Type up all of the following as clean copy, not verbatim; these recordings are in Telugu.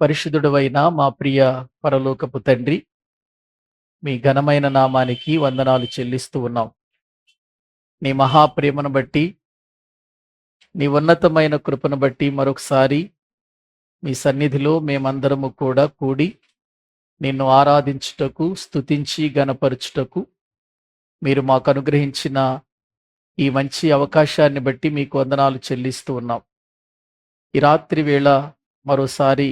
పరిశుద్ధుడవైన మా ప్రియ పరలోకపు తండ్రి, మీ ఘనమైన నామానికి వందనాలు చెల్లిస్తూ ఉన్నాం. నీ మహాప్రేమను బట్టి, నీ ఉన్నతమైన కృపను బట్టి మరొకసారి మీ సన్నిధిలో మేమందరము కూడా కూడి నిన్ను ఆరాధించుటకు, స్తుతించి గణపరచుటకు మీరు మాకు అనుగ్రహించిన ఈ మంచి అవకాశాన్ని బట్టి మీకు వందనాలు చెల్లిస్తూ ఉన్నాం. ఈ రాత్రి వేళ మరోసారి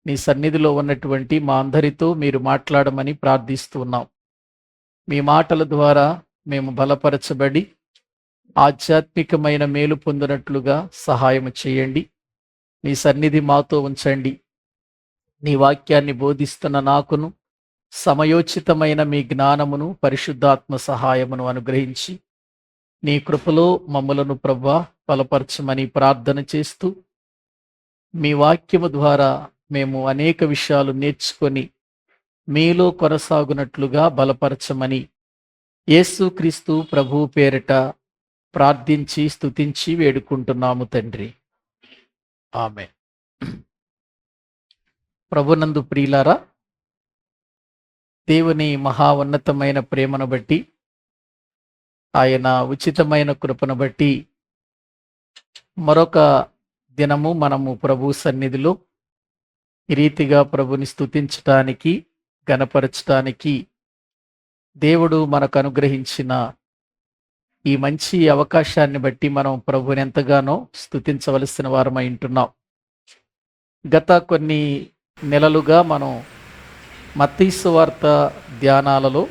నీ సన్నిధిలో ఉన్నటువంటి మా అందరితో మీరు మాట్లాడమని ప్రార్థిస్తూ ఉన్నాం. మీ మాటల ద్వారా మేము బలపరచబడి ఆధ్యాత్మికమైన మేలు పొందినట్లుగా సహాయం చేయండి. మీ సన్నిధి మాతో ఉంచండి. నీ వాక్యాన్ని బోధిస్తున్న నాకును సమయోచితమైన మీ జ్ఞానమును, పరిశుద్ధాత్మ సహాయమును అనుగ్రహించి నీ కృపలో మమ్ములను ప్రభువా బలపరచమని ప్రార్థన చేస్తూ, మీ వాక్యము ద్వారా మేము అనేక విషయాలు నేర్చుకొని మీలో కొనసాగునట్లుగా బలపరచమని యేసుక్రీస్తు ప్రభువు పేరిట ప్రార్థించి స్తుతించి వేడుకుంటున్నాము తండ్రి. ఆమేన్. ప్రభునందు ప్రియులారా, దేవుని మహా ఉన్నతమైన ప్రేమను బట్టి, ఆయన ఉచితమైన కృపను బట్టి మరొక దినము మనము ప్రభు సన్నిధిలో ఈ రీతిగా ప్రభుని స్తుతించటానికి, గణపరచటానికి దేవుడు మనకు అనుగ్రహించిన ఈ మంచి అవకాశాన్ని బట్టి మనం ప్రభుని ఎంతగానో స్తుతించవలసిన వారమై ఉంటున్నాం. గత కొన్ని నెలలుగా మనం మత్తయి సువార్త ధ్యానాలలో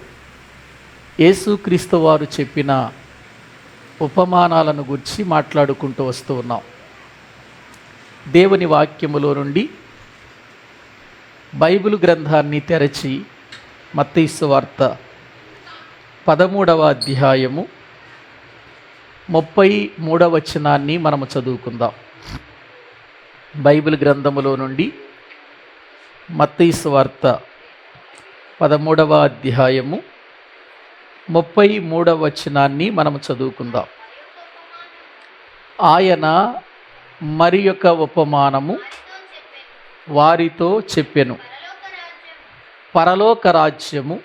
యేసుక్రీస్తు వారు చెప్పిన ఉపమానాలను గురించి మాట్లాడుకుంటూ వస్తూ ఉన్నాం. దేవుని వాక్యములో నుండి బైబిల్ గ్రంథాన్ని తెరచి మత్తయి సువార్త 13వ అధ్యాయము 33వ వచనాన్ని మనము చదువుకుందాం. బైబిల్ గ్రంథములో నుండి మత్తయి సువార్త 13వ అధ్యాయము 33వ వచనాన్ని మనము చదువుకుందాం. ఆయన మరి యొక్క ఉపమానము వారితో చెప్పెను. పరలోక రాజ్యము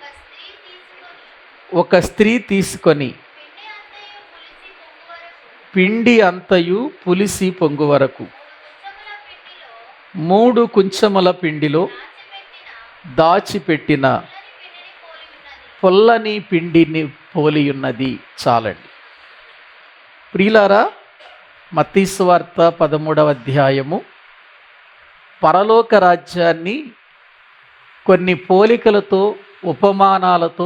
ఒక స్త్రీ తీసుకొని పిండి అంతయు పులిసి పొంగు వరకు 3 కుంచముల పిండిలో దాచిపెట్టిన పొల్లని పిండిని పోలియున్నది. చాలండి ప్రియులారా, మత్తయి సువార్త 13వ అధ్యాయము పరలోక రాజ్యాన్ని కొన్ని పోలికలతో, ఉపమానాలతో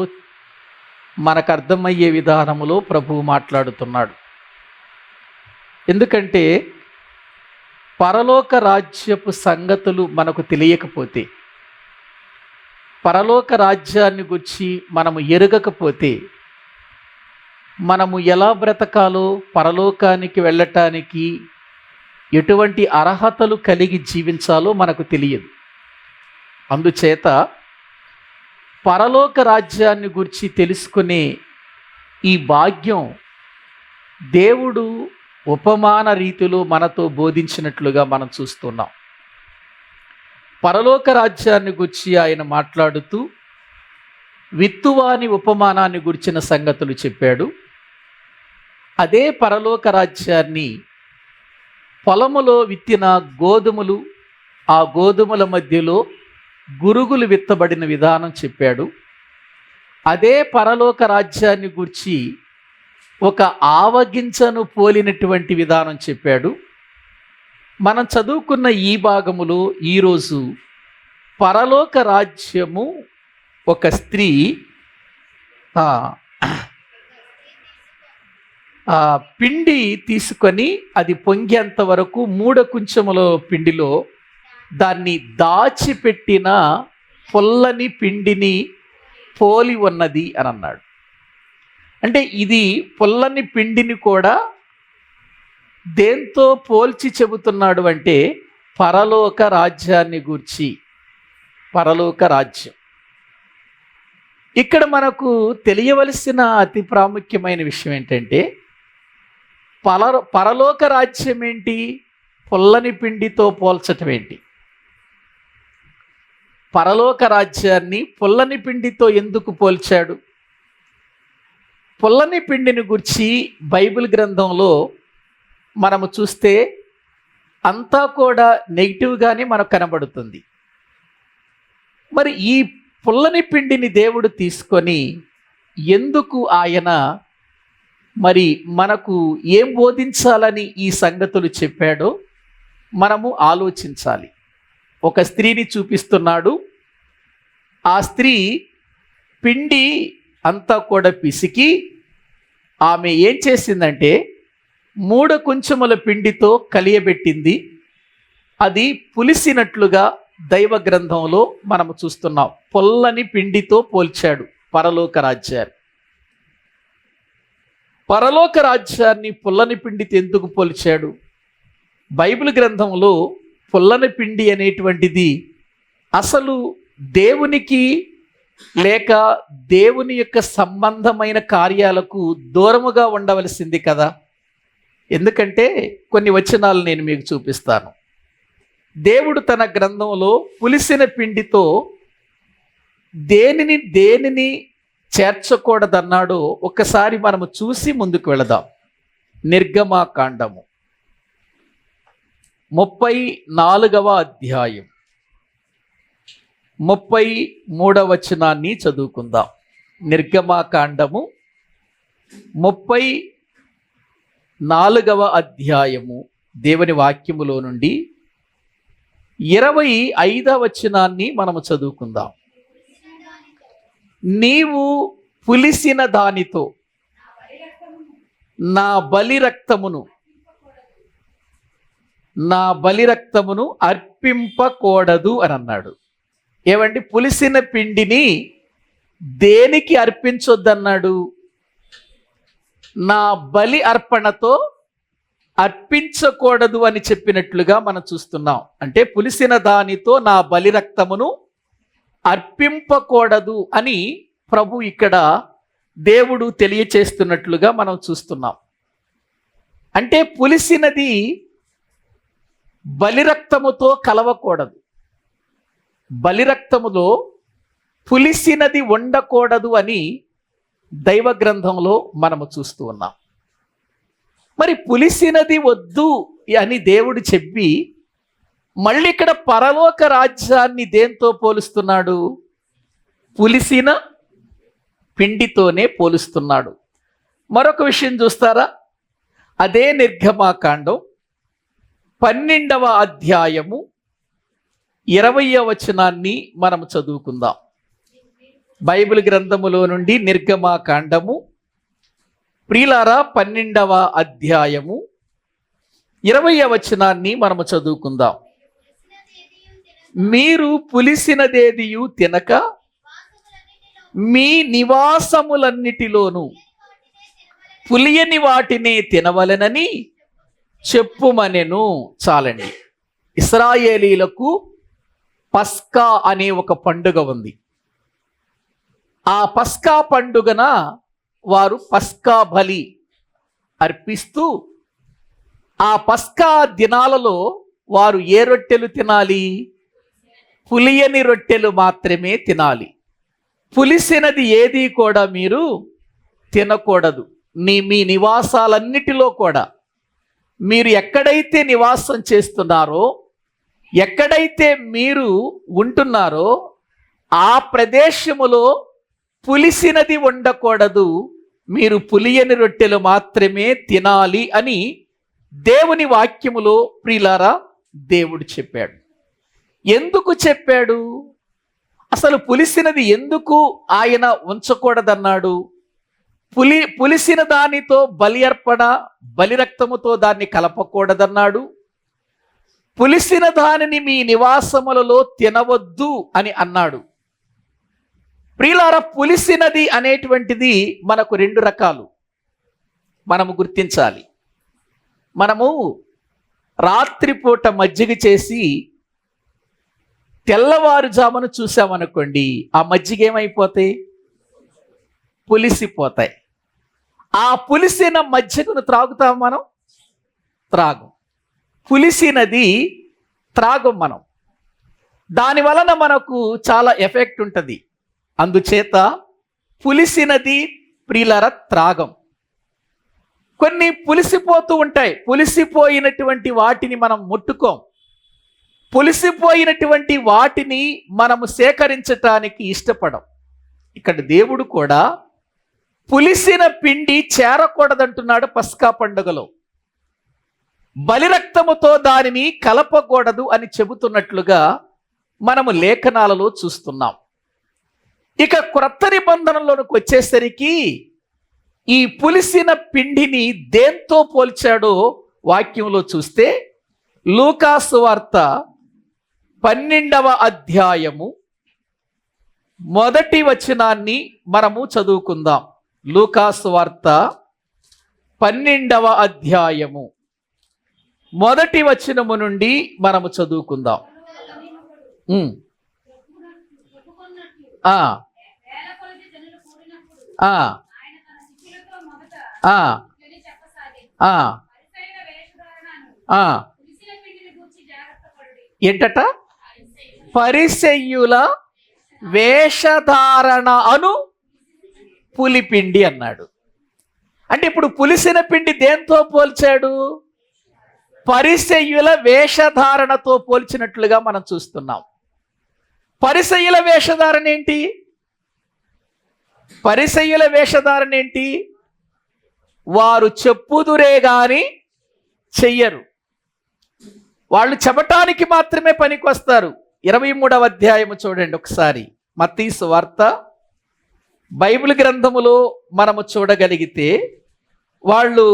మనకు అర్థమయ్యే విధానములో ప్రభువు మాట్లాడుతున్నాడు. ఎందుకంటే పరలోక రాజ్యపు సంగతులు మనకు తెలియకపోతే, పరలోక రాజ్యాన్ని గురించి మనము ఎరగకపోతే, మనము ఎలా బ్రతకాలో, పరలోకానికి వెళ్ళటానికి ఎటువంటి అర్హతలు కలిగి జీవించాలో మనకు తెలియదు. అందుచేత పరలోక రాజ్యాన్ని గురించి తెలుసుకునే ఈ భాగ్యం దేవుడు ఉపమాన రీతిలో మనతో బోధించినట్లుగా మనం చూస్తున్నాం. పరలోక రాజ్యాన్ని గురించి ఆయన మాట్లాడుతూ విత్తువాని ఉపమానాన్ని గురించిన సంగతులు చెప్పాడు. అదే పరలోక రాజ్యాన్ని పొలములో విత్తిన గోధుమలు, ఆ గోధుమల మధ్యలో గురుగులు విత్తబడిన విధానం చెప్పాడు. అదే పరలోక రాజ్యాన్ని గూర్చి ఒక ఆవగింజను పోలినటువంటి విధానం చెప్పాడు. మనం చదువుకున్న ఈ భాగములో ఈరోజు పరలోక రాజ్యము ఒక స్త్రీ పిండి తీసుకొని అది పొంగేంత వరకు 3 కుంచముల పిండిలో దాన్ని దాచిపెట్టిన పొల్లని పిండిని పోలి ఉన్నది అని అన్నాడు. అంటే ఇది పొల్లని పిండిని కూడా దేంతో పోల్చి చెబుతున్నాడు అంటే పరలోక రాజ్యాన్ని గూర్చి. పరలోక రాజ్యం ఇక్కడ మనకు తెలియవలసిన అతి ప్రాముఖ్యమైన విషయం ఏంటంటే, పరలోక రాజ్యం ఏంటి, పొల్లని పిండితో పోల్చటం ఏంటి? పరలోక రాజ్యాన్ని పుల్లని పిండితో ఎందుకు పోల్చాడు? పుల్లని పిండిని గురించి బైబిల్ గ్రంథంలో మనము చూస్తే అంతా కూడా నెగిటివ్గానే మనకు కనబడుతుంది. మరి ఈ పుల్లని పిండిని దేవుడు తీసుకొని ఎందుకు ఆయన మరి మనకు ఏం బోధించాలని ఈ సంగతులు చెప్పాడో మనము ఆలోచించాలి. ఒక స్త్రీని చూపిస్తున్నాడు. ఆ స్త్రీ పిండి అంతా కూడా పిసికి ఆమె ఏం చేసిందంటే 3 కుంచముల పిండితో కలియబెట్టింది. అది పులిసినట్లుగా దైవ గ్రంథంలో మనము చూస్తున్నాం. పొల్లని పిండితో పోల్చాడు పరలోక రాజ్యాన్ని. పరలోక రాజ్యాన్ని పుల్లని పిండితో ఎందుకు పోల్చాడు? బైబిల్ గ్రంథంలో పుల్లని పిండి అనేటువంటిది అసలు దేవునికి లేక దేవుని యొక్క సంబంధమైన కార్యాలకు దూరముగా ఉండవలసింది కదా. ఎందుకంటే కొన్ని వచనాలు నేను మీకు చూపిస్తాను. దేవుడు తన గ్రంథంలో పులిసిన పిండితో దేనిని చేర్చకూడదన్నాడో ఒక్కసారి మనము చూసి ముందుకు వెళదాం. నిర్గమాకాండము 34వ అధ్యాయం 33వ వచనాన్ని చదువుకుందాం. నిర్గమాకాండము 34వ అధ్యాయము దేవుని వాక్యములో నుండి 25వ వచనాన్ని మనము చదువుకుందాం. నీవు పులిసిన దానితో నా బలిరక్తమును అర్పింపకూడదు అని అన్నాడు. ఏమండి, పులిసిన పిండిని దేనికి అర్పించొద్దన్నాడు? నా బలి అర్పణతో అర్పించకూడదు అని చెప్పినట్లుగా మనం చూస్తున్నాం. అంటే పులిసిన దానితో నా బలిరక్తమును అర్పింపకూడదు అని ప్రభు ఇక్కడ దేవుడు తెలియచేస్తున్నట్లుగా మనం చూస్తున్నాం. అంటే పులిసినది బలిరక్తముతో కలవకూడదు, బలిరక్తములో పులిసినది ఉండకూడదు అని దైవ గ్రంథంలో మనము చూస్తూ ఉన్నాం. మరి పులిసినది వద్దు అని దేవుడు చెప్పి మళ్ళీ ఇక్కడ పరలోక రాజ్యాన్ని దేంతో పోలుస్తున్నాడు? పులిసిన పిండితోనే పోలుస్తున్నాడు. మరొక విషయం చూస్తారా? అదే నిర్గమాకాండం 12వ అధ్యాయము 20వ వచనాన్ని మనము చదువుకుందాం. బైబిల్ గ్రంథములో నుండి నిర్గమాకాండము ప్రియులారా 12వ అధ్యాయము 20వ వచనాన్ని మనము చదువుకుందాం. మీరు పులిసినదేదియు తినక మీ నివాసములన్నిటిలోనూ పులియని వాటినే తినవలెనని చెప్పుమనెను. చాలండి. ఇశ్రాయేలీలకు పస్కా అనే ఒక పండుగ ఉంది. ఆ పస్కా పండుగన వారు పస్కా బలి అర్పిస్తూ ఆ పస్కా దినాలలో వారు ఏ రొట్టెలు తినాలి? పులియని రొట్టెలు మాత్రమే తినాలి. పులిసినది ఏది కూడా మీరు తినకూడదు. మీ నివాసాలన్నిటిలో కూడా మీరు ఎక్కడైతే నివాసం చేస్తున్నారో, ఎక్కడైతే మీరు ఉంటున్నారో ఆ ప్రదేశములో పులిసినది ఉండకూడదు. మీరు పులియని రొట్టెలు మాత్రమే తినాలి అని దేవుని వాక్యములో ప్రియులారా దేవుడు చెప్పాడు. ఎందుకు చెప్పాడు? అసలు పులిసినది ఎందుకు ఆయన ఉంచకూడదన్నాడు? పులిసిన దానితో బలి అర్పణ, బలిరక్తముతో దాన్ని కలపకూడదన్నాడు. పులిసిన దానిని మీ నివాసములలో తినవద్దు అని అన్నాడు. ప్రియులారా, పులిసినది అనేటువంటిది మనకు 2 రకాలు మనము గుర్తించాలి. మనము రాత్రిపూట మజ్జిగ చేసి తెల్లవారుజామున చూసామనుకోండి, ఆ మజ్జిగ ఏమైపోతాయి? పులిసిపోతాయి. ఆ పులిసిన మజ్జిగను త్రాగుతాం మనం? త్రాగం. పులిసినది త్రాగం మనం. దాని వలన మనకు చాలా ఎఫెక్ట్ ఉంటుంది. అందుచేత పులిసినది ప్రియులారా త్రాగం. కొన్ని పులిసిపోతూ ఉంటాయి. పులిసిపోయినటువంటి వాటిని మనం ముట్టుకోం. పులిసిపోయినటువంటి వాటిని మనము సేకరించటానికి ఇష్టపడం. ఇక్కడ దేవుడు కూడా పులిసిన పిండి చేరకూడదంటున్నాడు. పస్కా పండుగలో బలిరక్తముతో దానిని కలపకూడదు అని చెబుతున్నట్లుగా మనము లేఖనాలలో చూస్తున్నాం. ఇక క్రొత్త నిబంధనలోనికి వచ్చేసరికి ఈ పులిసిన పిండిని దేంతో పోల్చాడో వాక్యంలో చూస్తే లూకాసు వార్త 12వ అధ్యాయము మొదటి వచనాన్ని మనము చదువుకుందాం. లూకాసు వార్త 12వ అధ్యాయము మొదటి వచనము నుండి మనము చదువుకుందాం. ఏంటట? పరిసయ్యుల వేషధారణ అను పులిపిండి అన్నాడు. అంటే ఇప్పుడు పులిసిన పిండి దేంతో పోల్చాడు? పరిసయ్యుల వేషధారణతో పోల్చినట్లుగా మనం చూస్తున్నాం. పరిసయ్యుల వేషధారణ ఏంటి? పరిసయ్యుల వేషధారణ ఏంటి? వారు చెప్పుదురే గాని చెయ్యరు. వాళ్ళు చెప్పటానికి మాత్రమే పనికి వస్తారు. 23వ అధ్యాయము చూడండి ఒకసారి. మత్తయి సువార్త బైబిల్ గ్రంథములో మనము చూడగలిగితే వాళ్ళు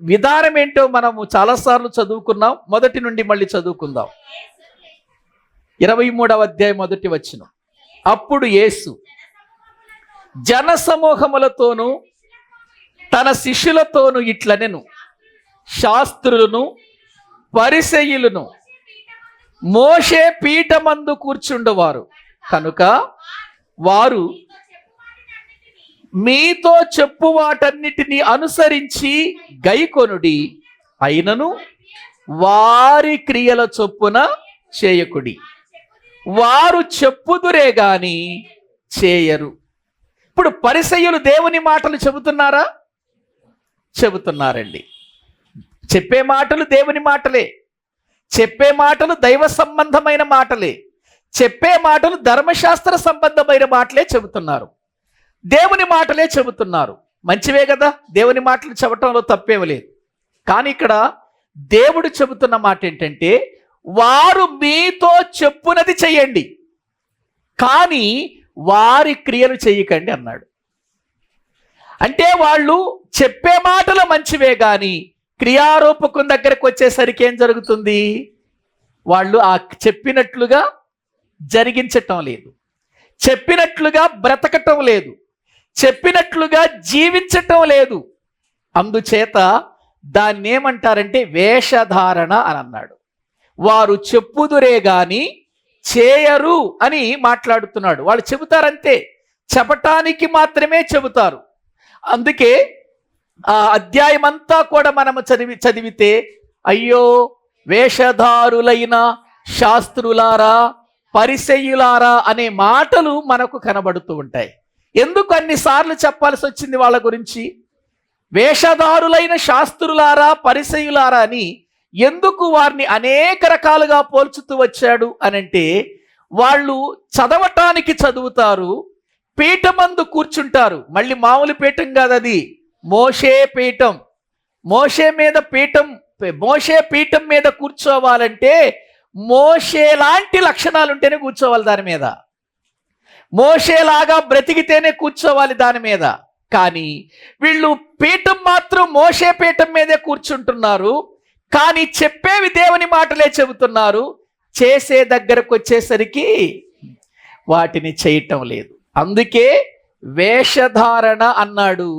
విధానం ఏంటో మనము చాలాసార్లు చదువుకున్నాం. మొదటి నుండి మళ్ళీ చదువుకుందాం. 23వ అధ్యాయం మొదటి వచనం. అప్పుడు యేసు జనసమూహములతోనూ తన శిష్యులతోనూ ఇట్లనెను, శాస్త్రులను పరిసయ్యులను మోషే పీఠమందు కూర్చుండువారు కనుక వారు మీతో చెప్పు వాటన్నిటిని అనుసరించి గైకొనుడి, అయినను వారి క్రియల చొప్పున చేయకుడి. వారు చెప్పుదురే గాని చేయరు. ఇప్పుడు పరిసయ్యులు దేవుని మాటలు చెబుతున్నారా? చెబుతున్నారండి. చెప్పే మాటలు దేవుని మాటలే. చెప్పే మాటలు దైవ సంబంధమైన మాటలే. చెప్పే మాటలు ధర్మశాస్త్ర సంబంధమైన మాటలే చెబుతున్నారు. దేవుని మాటలే చెబుతున్నారు. మంచివే కదా, దేవుని మాటలు చెప్పటంలో తప్పేమీ లేదు. కానీ ఇక్కడ దేవుడు చెబుతున్న మాట ఏంటంటే, వారు మీతో చెప్పునది చెయ్యండి, కానీ వారి క్రియలు చెయ్యకండి అన్నాడు. అంటే వాళ్ళు చెప్పే మాటలు మంచివే కానీ క్రియారూపకం దగ్గరకు వచ్చేసరికి ఏం జరుగుతుంది? వాళ్ళు ఆ చెప్పినట్లుగా జరిగించటం లేదు, చెప్పినట్లుగా బ్రతకటం లేదు, చెప్పినట్లుగా జీవించటం లేదు. అందుచేత దాన్ని ఏమంటారంటే వేషధారణ అని అన్నాడు. వారు చెప్పుదురే గాని చేయరు అని మాట్లాడుతున్నాడు. వాళ్ళు చెబుతారంతే, చెప్పటానికి మాత్రమే చెబుతారు. అందుకే ఆ అధ్యాయం అంతా కూడా మనము చదివితే అయ్యో వేషధారులైన శాస్త్రులారా పరిసయ్యులారా అనే మాటలు మనకు కనబడుతూ ఉంటాయి. ఎందుకు అన్నిసార్లు చెప్పాల్సి వచ్చింది వాళ్ళ గురించి? వేషధారులైన శాస్త్రులారా పరిసయ్యులారా అని ఎందుకు వారిని అనేక రకాలుగా పోల్చుతూ వచ్చాడు అనంటే, వాళ్ళు చదవటానికి చదువుతారు, పీఠమందు కూర్చుంటారు. మళ్ళీ మామూలు పీఠం కాదు, అది మోషే పీఠం. మోషే పీఠం మీద కూర్చోవాలంటే మోషే లాంటి లక్షణాలు ఉంటేనే కూర్చోవాలి దాని మీద. మోషేలాగా బ్రతికితేనే కూర్చోవాలి దాని మీద. కానీ వీళ్ళు పీఠం మాత్రం మోషే పీఠం మీదే కూర్చుంటున్నారు, కానీ చెప్పేవి దేవుని మాటలే చెబుతున్నారు. చేసే దగ్గరకు వచ్చేసరికి వాటిని చేయటం లేదు. అందుకే వేషధారణ అన్నాడు,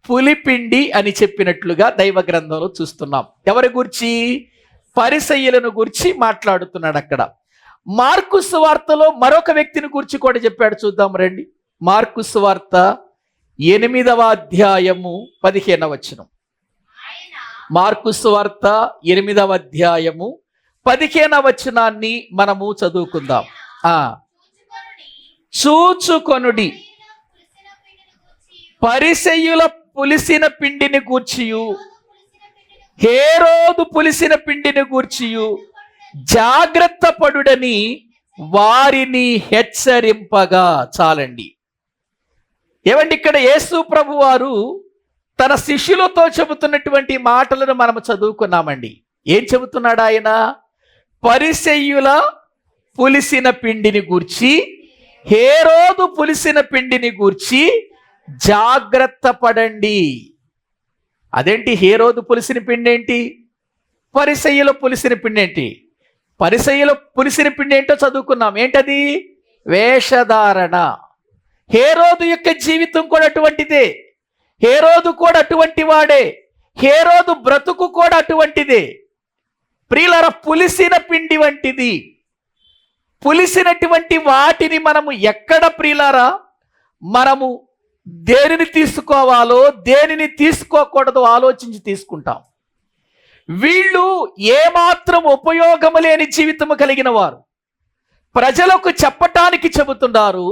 పులిపిండి అని చెప్పినట్లుగా దైవ గ్రంథంలో చూస్తున్నాం. ఎవరి గురించి? పరిసయ్యులను గురించి మాట్లాడుతున్నాడు అక్కడ. మార్కు సువార్తలో మరొక వ్యక్తిని గురించి కూడా చెప్పాడు. చూద్దాం రండి. మార్కు సువార్త 8వ అధ్యాయము 15వ వచనం. మార్కు సువార్త 8వ అధ్యాయము 15వ వచనాన్ని మనము చదువుకుందాం. చూచుకొనుడి పరిసయ్యుల పులిసిన పిండిని గూర్చియు హేరోదు పులిసిన పిండిని గూర్చియు జాగ్రత్త పడుడని వారిని హెచ్చరింపగా. చాలండి. ఏమండి, ఇక్కడ యేసు ప్రభు వారు తన శిష్యులతో చెబుతున్నటువంటి మాటలను మనం చదువుకున్నామండి. ఏం చెబుతున్నాడు ఆయన? పరిసయ్యుల పులిసిన పిండిని గూర్చి, హేరోదు పులిసిన పిండిని గూర్చి జాగ్రత్త పడండి. అదేంటి హేరోదు పులిసిన పిండి ఏంటి? పరిసయ్యుల పులిసిన పిండి ఏంటి? పరిసయ్యుల పులిసిన పిండి ఏంటో చదువుకున్నాం. ఏంటది? వేషధారణ. హేరోదు యొక్క జీవితం కూడా అటువంటిదే. హేరోదు కూడా అటువంటి వాడే. హేరోదు బ్రతుకు కూడా అటువంటిదే. ప్రియులారా, పులిసిన పిండి వంటిది. పులిసినటువంటి వాటిని మనము ఎక్కడ ప్రియులారా మనము దేనిని తీసుకోవాలో దేనిని తీసుకోకూడదో ఆలోచించి తీసుకుంటాం. వీళ్ళు ఏమాత్రం ఉపయోగము లేని జీవితము కలిగిన వారు. ప్రజలకు చెప్పటానికి చెబుతున్నారు,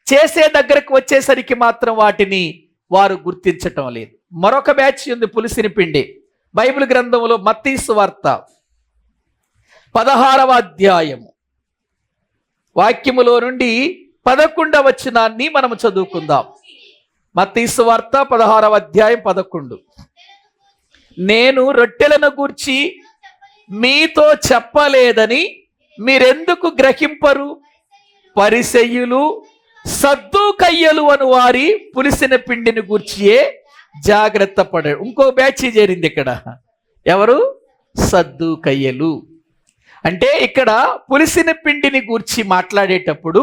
చేసే దగ్గరకు వచ్చేసరికి మాత్రం వాటిని వారు గుర్తించటం లేదు. మరొక బ్యాచ్ ఉంది పులిసిన పిండి. బైబిల్ గ్రంథంలో మత్తయి సువార్త 16వ అధ్యాయము వాక్యములో నుండి 11వ వచనాన్ని మనము చదువుకుందాం. మత్తయి సువార్త 16వ అధ్యాయం 11. నేను రొట్టెలను గూర్చి మీతో చెప్పలేదని మీరెందుకు గ్రహింపరు? పరిసయ్యులు సద్దూకయ్యలు అను వారి పులిసిన పిండిని గూర్చియే జాగ్రత్త పడాడు. ఇంకో బ్యాచ్ చేరింది ఇక్కడ. ఎవరు? సద్దూకయ్యలు. అంటే ఇక్కడ పులిసిన పిండిని గూర్చి మాట్లాడేటప్పుడు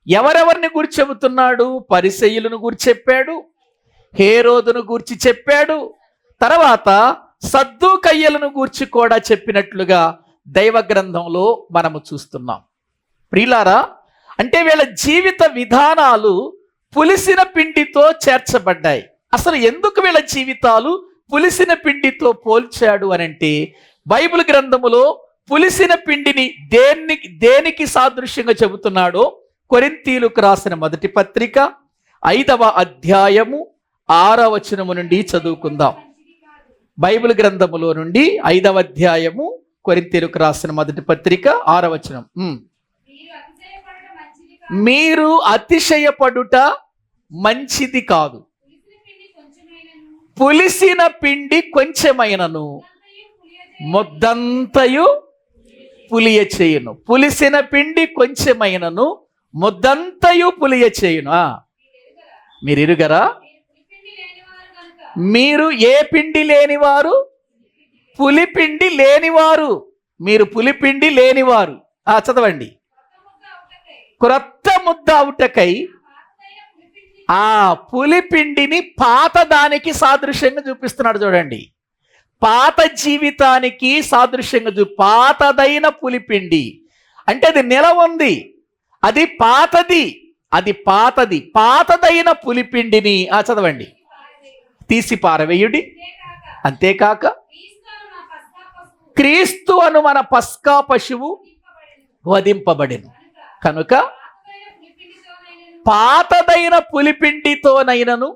ఎవరెవరిని గూర్చి చెబుతున్నాడు? పరిసయ్యులను గూర్చి చెప్పాడు, హేరోదును గూర్చి చెప్పాడు, తర్వాత సద్దూకయ్యలను గూర్చి కూడా చెప్పినట్లుగా దైవ గ్రంథంలో మనము చూస్తున్నాం. ప్రియులారా, అంటే వీళ్ళ జీవిత విధానాలు పులిసిన పిండితో చేర్చబడ్డాయి. అసలు ఎందుకు వీళ్ళ జీవితాలు పులిసిన పిండితో పోల్చాడు అనంటే, బైబిల్ గ్రంథములో పులిసిన పిండిని దేనికి సాదృశ్యంగా చెబుతున్నాడో కొరింథీయులకు రాసిన మొదటి పత్రిక 5వ అధ్యాయము 6వ వచనము నుండి చదువుకుందాం. బైబిల్ గ్రంథములో నుండి 5వ అధ్యాయము కొరింథీయులకు రాసిన మొదటి పత్రిక 6వ వచనం. మీరు అతిశయపడుట మంచిది కాదు. పులిసిన పిండి కొంచెమైనను ముద్దంతయు పులియ చేయును. పులిసిన పిండి కొంచెమైనను ముద్దంతయు పులియ చేయును. మీరు ఎరుగరా? మీరు ఏ పిండి లేనివారు? పులిపిండి లేనివారు. మీరు పులిపిండి లేనివారు. చదవండి. క్రొత్త ముద్ద అవుటకై ఆ పులిపిండిని పాత దానికి సాదృశ్యంగా చూపిస్తున్నాడు. చూడండి, పాత జీవితానికి సాదృశ్యంగా పాతదైన పులిపిండి అంటే అది నిల ఉంది, అది పాతది, పాతదైన పులిపిండిని చదవండి, తీసి పారవేయుడి. అంతేకాక క్రీస్తు అను మన పస్కా పశువు వధింపబడెను కనుక పాతదైన పులిపిండితోనైనను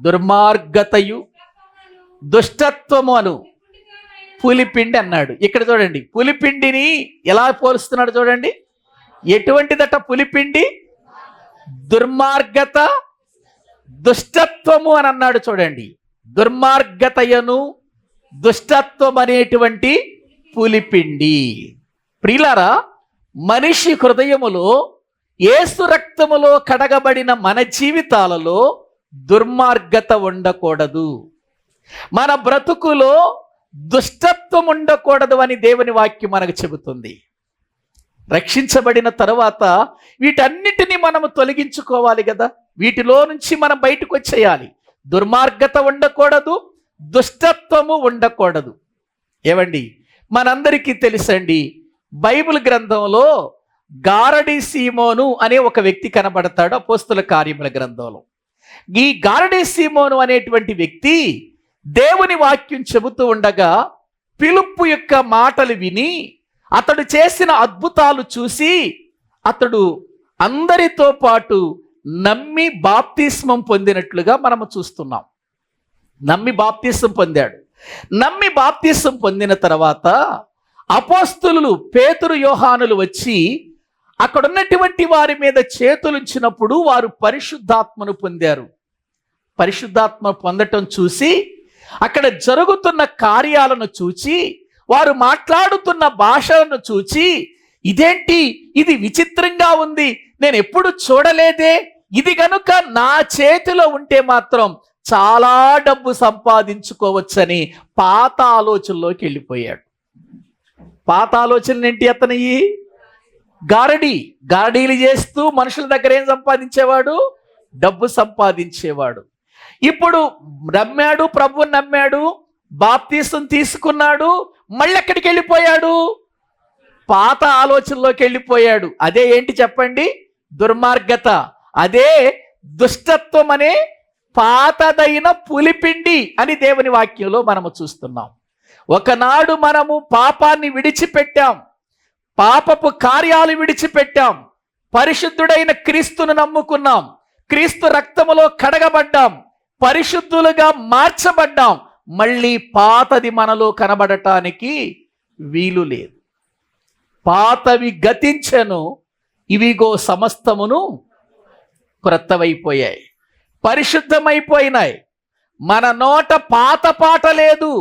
దుర్మార్గతయు దుష్టత్వము అను పులిపిండి అన్నాడు. ఇక్కడ చూడండి, పులిపిండిని ఎలా పోలుస్తున్నాడు చూడండి. ఎటువంటిదట పులిపిండి? దుర్మార్గత, దుష్టత్వము అని అన్నాడు. చూడండి, దుర్మార్గతయను దుష్టత్వం అనేటువంటి పులిపిండి. ప్రియులారా, మనిషి హృదయములో యేసు రక్తములో కడగబడిన మన జీవితాలలో దుర్మార్గత ఉండకూడదు. మన బ్రతుకులో దుష్టత్వం ఉండకూడదు అని దేవుని వాక్యం మనకు చెబుతుంది. రక్షించబడిన తరువాత వీటన్నిటిని మనము తొలగించుకోవాలి కదా. వీటిలో నుంచి మనం బయటకు వచ్చేయాలి. దుర్మార్గత ఉండకూడదు, దుష్టత్వము ఉండకూడదు. ఏవండి, మనందరికీ తెలుసండి, బైబిల్ గ్రంథంలో గారడి సీమోను అనే ఒక వ్యక్తి కనబడతాడు అపోస్తుల కార్యముల గ్రంథంలో. ఈ గారడి సీమోను అనేటువంటి వ్యక్తి దేవుని వాక్యం చెబుతూ ఉండగా ఫిలిప్పు యొక్క మాటలు విని అతడు చేసిన అద్భుతాలు చూసి అతడు అందరితో పాటు నమ్మి బాప్తిస్మం పొందినట్లుగా మనము చూస్తున్నాం. నమ్మి బాప్తిస్మం పొందాడు. నమ్మి బాప్తిస్మం పొందిన తర్వాత అపోస్తలులు పేతురు యోహానులు వచ్చి అక్కడ ఉన్నటువంటి వారి మీద చేతులుంచినప్పుడు వారు పరిశుద్ధాత్మను పొందారు. పరిశుద్ధాత్మ పొందటం చూసి అక్కడ జరుగుతున్న కార్యాలను చూచి వారు మాట్లాడుతున్న భాషలను చూచి ఇదేంటి, ఇది విచిత్రంగా ఉంది, నేను ఎప్పుడు చూడలేదే, ఇది గనుక నా చేతిలో ఉంటే మాత్రం చాలా డబ్బు సంపాదించుకోవచ్చని పాత ఆలోచనలోకి వెళ్ళిపోయాడు. పాత ఆలోచనలు ఏంటి? అతనివి గారడీలు చేస్తూ మనుషుల దగ్గర ఏం సంపాదించేవాడు? డబ్బు సంపాదించేవాడు. ఇప్పుడు నమ్మాడు, ప్రభువుని నమ్మాడు, బాప్తీసం తీసుకున్నాడు, మళ్ళీ ఎక్కడికి వెళ్ళిపోయాడు? పాత ఆలోచనలోకి వెళ్ళిపోయాడు. అదే ఏంటి చెప్పండి? దుర్మార్గత. అదే దుష్టత్వం అనే పాతదైన పులిపిండి అని దేవుని వాక్యంలో మనము చూస్తున్నాం. ఒకనాడు మనము పాపాన్ని విడిచిపెట్టాం, పాపపు కార్యాలు విడిచిపెట్టాం, పరిశుద్ధుడైన క్రీస్తును నమ్ముకున్నాం, క్రీస్తు రక్తములో కడగబడ్డాం, పరిశుద్ధులుగా మార్చబడ్డాం. మళ్ళీ పాతది మనలో కనబడటానికి వీలు లేదు. పాతవి గతించెను, ఇవిగో సమస్తమును క్రొత్తవైపోయాయి, పరిశుద్ధమైపోయినాయి. మన నోట పాత పాట లేదు,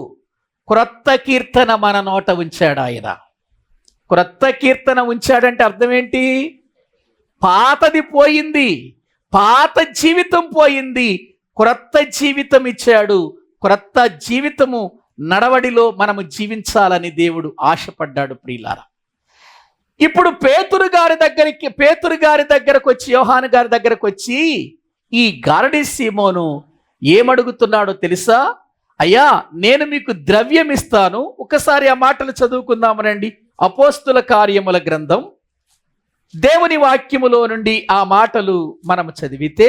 క్రొత్త కీర్తన మన నోట ఉంచాడు ఆయన. క్రొత్త కీర్తన ఉంచాడంటే అర్థం ఏంటి? పాతది పోయింది, పాత జీవితం పోయింది, క్రొత్త జీవితం ఇచ్చాడు. క్రొత్త జీవితము నడవడిలో మనము జీవించాలని దేవుడు ఆశపడ్డాడు. ప్రియులారా, ఇప్పుడు పేతురు గారి దగ్గరకు వచ్చి, యోహాను గారి దగ్గరకు వచ్చి ఈ గారడీ సీమోను ఏమడుగుతున్నాడో తెలుసా? అయ్యా, నేను మీకు ద్రవ్యం ఇస్తాను. ఒకసారి ఆ మాటలు చదువుకుందామనండి. అపోస్తుల కార్యముల గ్రంథం దేవుని వాక్యములో నుండి ఆ మాటలు మనము చదివితే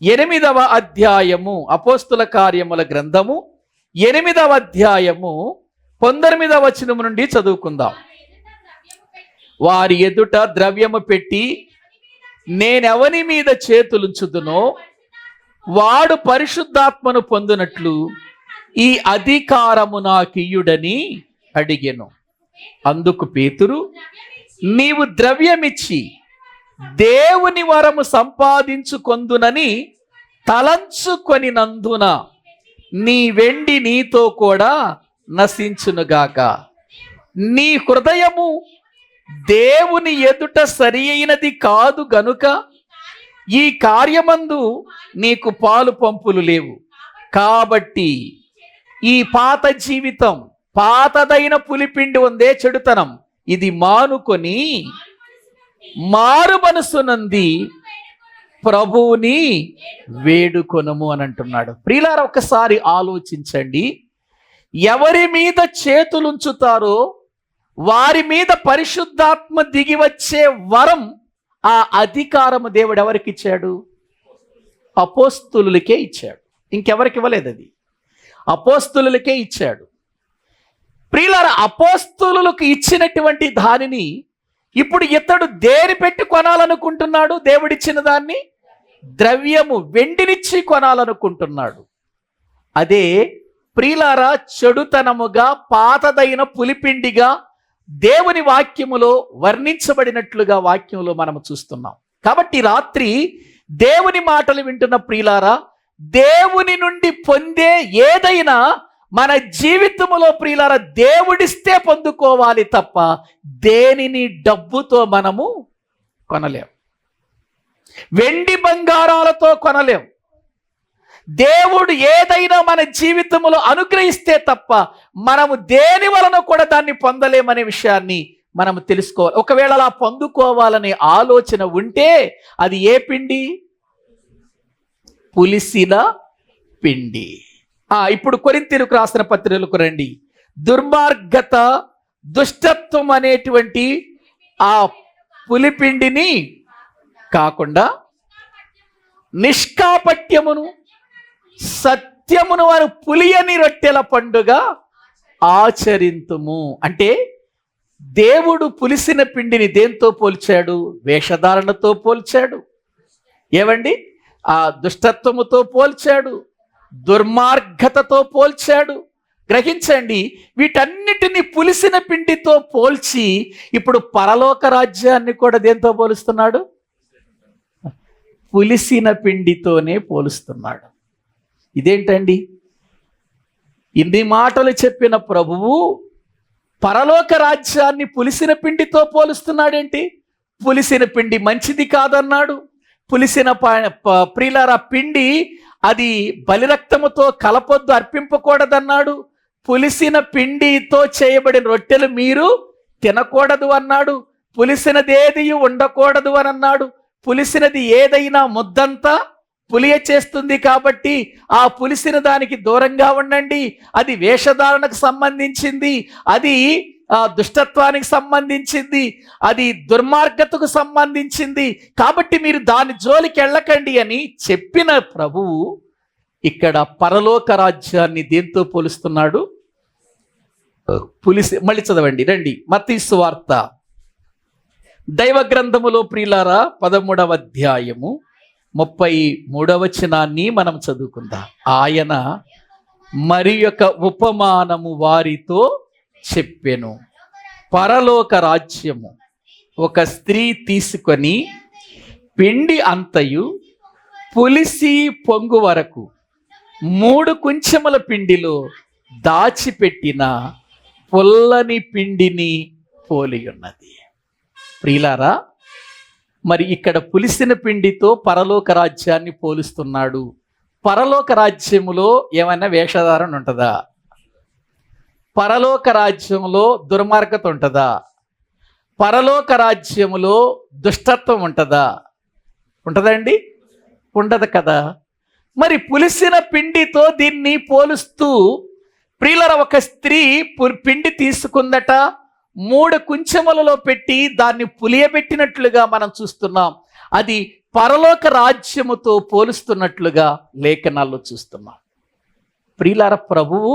8వ అధ్యాయము, అపోస్తుల కార్యముల గ్రంథము 8వ అధ్యాయము 19వ వచనము నుండి చదువుకుందాం. వారి ఎదుట ద్రవ్యము పెట్టి నేనెవని మీద చేతులుంచుదునో వాడు పరిశుద్ధాత్మను పొందినట్లు ఈ అధికారము నాకియ్యుడని అడిగెను. అందుకు పేతురు, నీవు ద్రవ్యమిచ్చి దేవుని వరము సంపాదించుకొందునని తలంచుకొనినందున నీ వెండి నీతో కూడా నశించునుగాక. నీ హృదయము దేవుని ఎదుట సరి అయినది కాదు గనుక ఈ కార్యమందు నీకు పాలు పంపులు లేవు. కాబట్టి ఈ పాత జీవితం, పాతదైన పులిపిండి ఉందే చెడుతనం, ఇది మానుకొని మారు మనసునంది ప్రభువుని వేడుకొనము అని అంటున్నాడు. ప్రియులారా, ఒకసారి ఆలోచించండి. ఎవరి మీద చేతులుంచుతారో వారి మీద పరిశుద్ధాత్మ దిగి వచ్చే వరం, ఆ అధికారము దేవుడు ఎవరికి ఇచ్చాడు? అపోస్తులులకే ఇచ్చాడు. ఇంకెవరికి ఇవ్వలేదు. అది అపోస్తులులకే ఇచ్చాడు. ప్రియులారా, అపోస్తులులకు ఇచ్చినటువంటి దానిని ఇప్పుడు ఇతడు దేని పెట్టి కొనాలనుకుంటున్నాడు? దేవుడిచ్చిన దాన్ని ద్రవ్యము, వెండినిచ్చి కొనాలనుకుంటున్నాడు. అదే ప్రియులారా, చెడుతనముగా పాతదైన పులిపిండిగా దేవుని వాక్యములో వర్ణించబడినట్లుగా వాక్యంలో మనము చూస్తున్నాం. కాబట్టి రాత్రి దేవుని మాటలు వింటున్న ప్రియులారా, దేవుని నుండి పొందే ఏదైనా మన జీవితములో ప్రియులారా దేవుడిస్తే పొందుకోవాలి తప్ప దేనిని డబ్బుతో మనము కొనలేం, వెండి బంగారాలతో కొనలేం. దేవుడు ఏదైనా మన జీవితంలో అనుగ్రహిస్తే తప్ప మనము దేని వలన కూడా దాన్ని పొందలేమనే విషయాన్ని మనము తెలుసుకోవాలి. ఒకవేళ అలా పొందుకోవాలనే ఆలోచన ఉంటే అది ఏ పిండి? పులిసిన పిండి. ఇప్పుడు కొరింథీయులకు రాసిన పత్రికలకు రండి. దుర్మార్గత, దుష్టత్వం అనేటువంటి ఆ పులిపిండిని కాకుండా నిష్కాపట్యమును, సత్యమును వారు పులియని రొట్టెల పండుగ ఆచరింతుము. అంటే దేవుడు పులిసిన పిండిని దేంతో పోల్చాడు? వేషధారణతో పోల్చాడు. ఏవండి? ఆ దుష్టత్వముతో పోల్చాడు, దుర్మార్గతతో పోల్చాడు. గ్రహించండి, వీటన్నిటిని పులిసిన పిండితో పోల్చి ఇప్పుడు పరలోక రాజ్యాన్ని కూడా దేంతో పోలుస్తున్నాడు? పులిసిన పిండితోనే పోలుస్తున్నాడు. ఇదేంటండి? ఇన్ని మాటలు చెప్పిన ప్రభువు పరలోక రాజ్యాన్ని పులిసిన పిండితో పోలుస్తున్నాడేంటి? పులిసిన పిండి మంచిది కాదన్నాడు. పులిసిన ప్రియులారా పిండి అది బలిరక్తముతో కలపొద్దు, అర్పింపకూడదన్నాడు. పులిసిన పిండితో చేయబడిన రొట్టెలు మీరు తినకూడదు అన్నాడు. పులిసినది ఏది ఉండకూడదు అని అన్నాడు. పులిసినది ఏదైనా ముద్దంతా పులియ చేస్తుంది కాబట్టి ఆ పులిసిన దానికి దూరంగా ఉండండి. అది వేషధారణకు సంబంధించింది, అది దుష్టత్వానికి సంబంధించింది, అది దుర్మార్గతకు సంబంధించింది, కాబట్టి మీరు దాని జోలికి వెళ్ళకండి అని చెప్పిన ప్రభువు ఇక్కడ పరలోక రాజ్యాన్ని దేంతో పోలుస్తున్నాడు? మళ్ళీ చదవండి రండి, మత్తయి సువార్త దైవ గ్రంథములో ప్రియులారా 13వ అధ్యాయము 33వ వచనాన్ని మనం చదువుకుందాం. ఆయన మరి యొక్క ఉపమానము వారితో చెప్పెను. పరలోక రాజ్యము ఒక స్త్రీ తీసుకొని పిండి అంతయు పులిసి పొంగు వరకు 3 కుంచెముల పిండిలో దాచిపెట్టిన పుల్లని పిండిని పోలి ఉన్నది. ప్రియులారా, మరి ఇక్కడ పులిసిన పిండితో పరలోక రాజ్యాన్ని పోలుస్తున్నాడు. పరలోక రాజ్యములో ఏమైనా వేషధారణ ఉంటుందా? పరలోక రాజ్యములో దుర్మార్గత ఉంటుందా? పరలోక రాజ్యములో దుష్టత్వం ఉంటుందా? ఉంటుందండి? ఉండదు కదా. మరి పులిసిన పిండితో దీన్ని పోలుస్తూ ప్రియులారా, ఒక స్త్రీ పిండి తీసుకుందట, 3 కుంచెములలో పెట్టి దాన్ని పులియబెట్టినట్లుగా మనం చూస్తున్నాం. అది పరలోక రాజ్యముతో పోలుస్తున్నట్లుగా లేఖనాల్లో చూస్తున్నాం. ప్రియులారా, ప్రభువు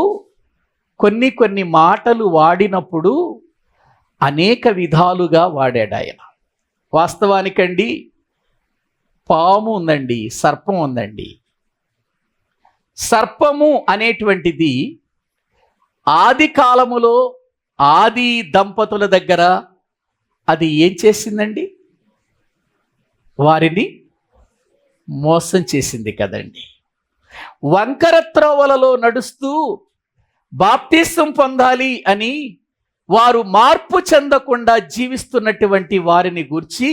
కొన్ని మాటలు వాడినప్పుడు అనేక విధాలుగా వాడాడు ఆయన. వాస్తవానికండి, పాము ఉందండి, సర్పం ఉందండి. సర్పము అనేటువంటిది ఆది కాలములో ఆది దంపతుల దగ్గర అది ఏం చేసిందండి? వారిని మోసం చేసింది కదండి. వంకర త్రోవలలో నడుస్తూ బాప్తిసం పొందాలి అని వారు మార్పు చెందకుండా జీవిస్తున్నటువంటి వారిని గూర్చి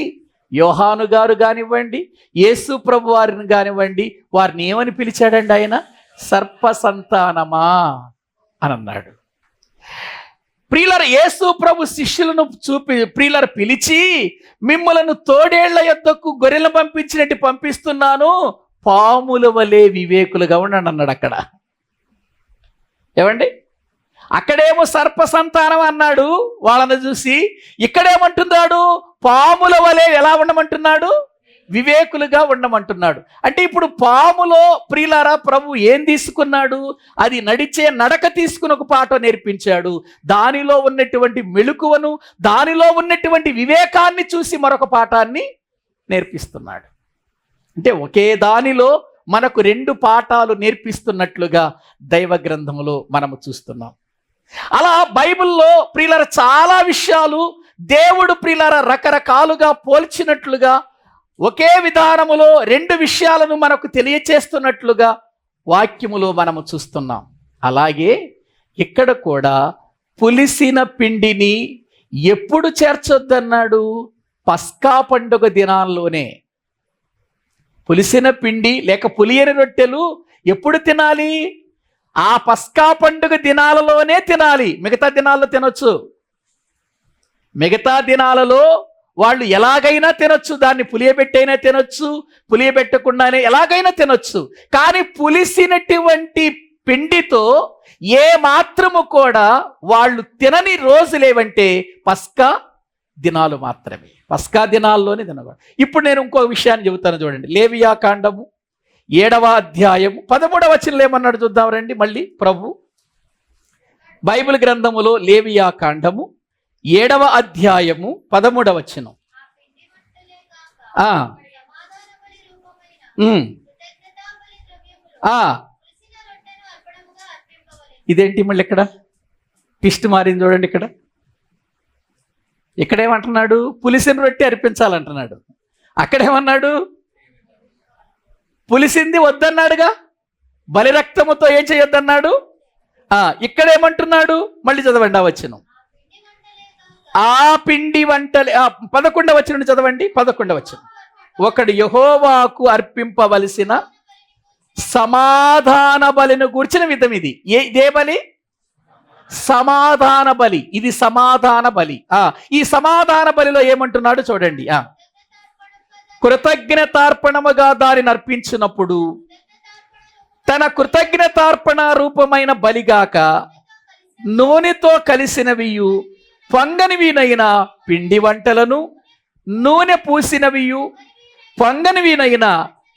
యోహాను గారు కానివ్వండి, యేసు ప్రభు వారిని కానివ్వండి, వారిని ఏమని పిలిచాడండి ఆయన? సర్ప సంతానమా అని అన్నాడు. ప్రియులారా, యేసు ప్రభు శిష్యులను ప్రియులారా పిలిచి, మిమ్మలను తోడేళ్ల యొద్దకు గొర్రెలను పంపించినట్టు పంపిస్తున్నాను, పాముల వలె వివేకులుగా ఉండండి అన్నాడు. అక్కడ ఏమండి? అక్కడేమో సర్ప సంతానం అన్నాడు వాళ్ళని చూసి, ఇక్కడేమంటున్నాడు? పాముల వలె ఎలా ఉండమంటున్నాడు? వివేకులుగా ఉండమంటున్నాడు. అంటే ఇప్పుడు పాములో ప్రియులారా ప్రభు ఏం తీసుకున్నాడు? అది నడిచే నడక తీసుకుని ఒక పాఠం నేర్పించాడు. దానిలో ఉన్నటువంటి మెళుకువను, దానిలో ఉన్నటువంటి వివేకాన్ని చూసి మరొక పాఠాన్ని నేర్పిస్తున్నాడు. అంటే ఒకే దానిలో మనకు 2 పాఠాలు నేర్పిస్తున్నట్లుగా దైవ గ్రంథములో మనము చూస్తున్నాం. అలా బైబిల్లో ప్రియులారా చాలా విషయాలు దేవుడు ప్రియులారా రకరకాలుగా పోల్చినట్లుగా, ఒకే విధానములో 2 విషయాలను మనకు తెలియచేస్తున్నట్లుగా వాక్యములో మనము చూస్తున్నాం. అలాగే ఇక్కడ కూడా పులిసిన పిండిని ఎప్పుడు చేర్చొద్దన్నాడు? పస్కా పండుగ దినాల్లోనే. పులిసిన పిండి లేక పులియని రొట్టెలు ఎప్పుడు తినాలి? ఆ పస్కా పండుగ దినాలలోనే తినాలి. మిగతా దినాల్లో తినొచ్చు. మిగతా దినాలలో వాళ్ళు ఎలాగైనా తినొచ్చు, దాన్ని పులియబెట్టైనా తినొచ్చు, పులియబెట్టకుండానే ఎలాగైనా తినొచ్చు. కానీ పులిసినటువంటి పిండితో ఏ మాత్రము కూడా వాళ్ళు తినని రోజులేవంటే పస్కా దినాలు మాత్రమే. పస్కా దినాల్లోనే తినకూడదు. ఇప్పుడు నేను ఇంకో విషయాన్ని చెబుతాను చూడండి. లేవియా కాండము 7వ అధ్యాయము 13వ వచనంలో ఏమన్నాడు చూద్దాం రండి. మళ్ళీ ప్రభు బైబిల్ గ్రంథములో లేవియా కాండము 7వ అధ్యాయము 13వ వచనం. ఇదేంటి మళ్ళీ ఇక్కడ ట్విస్ట్ మారింది చూడండి. ఇక్కడేమంటున్నాడు? పులిసిన రొట్టె అర్పించాలంటున్నాడు. అక్కడేమన్నాడు? పులిసింది వద్దన్నాడుగా, బలి రక్తముతో ఏం చేయొద్దన్నాడు. ఇక్కడేమంటున్నాడు? మళ్ళీ చదవండి ఆ వచనం. ఆ పిండి వంటలే 11వ వచనం చదవండి. 11వ వచనం. ఒకడు యెహోవాకు అర్పింపవలసిన సమాధాన బలిని గూర్చిన విధం ఇది. ఇదే బలి? సమాధాన బలి. ఇది సమాధాన బలి. ఈ సమాధాన బలిలో ఏమంటున్నాడు చూడండి. కృతజ్ఞతార్పణముగా దానిని అర్పించినప్పుడు తన కృతజ్ఞతార్పణ రూపమైన బలిగాక నూనెతో కలిసినవియు పొంగనివినైన పిండి వంటలను, నూనె పూసినవియు పొంగనివినైన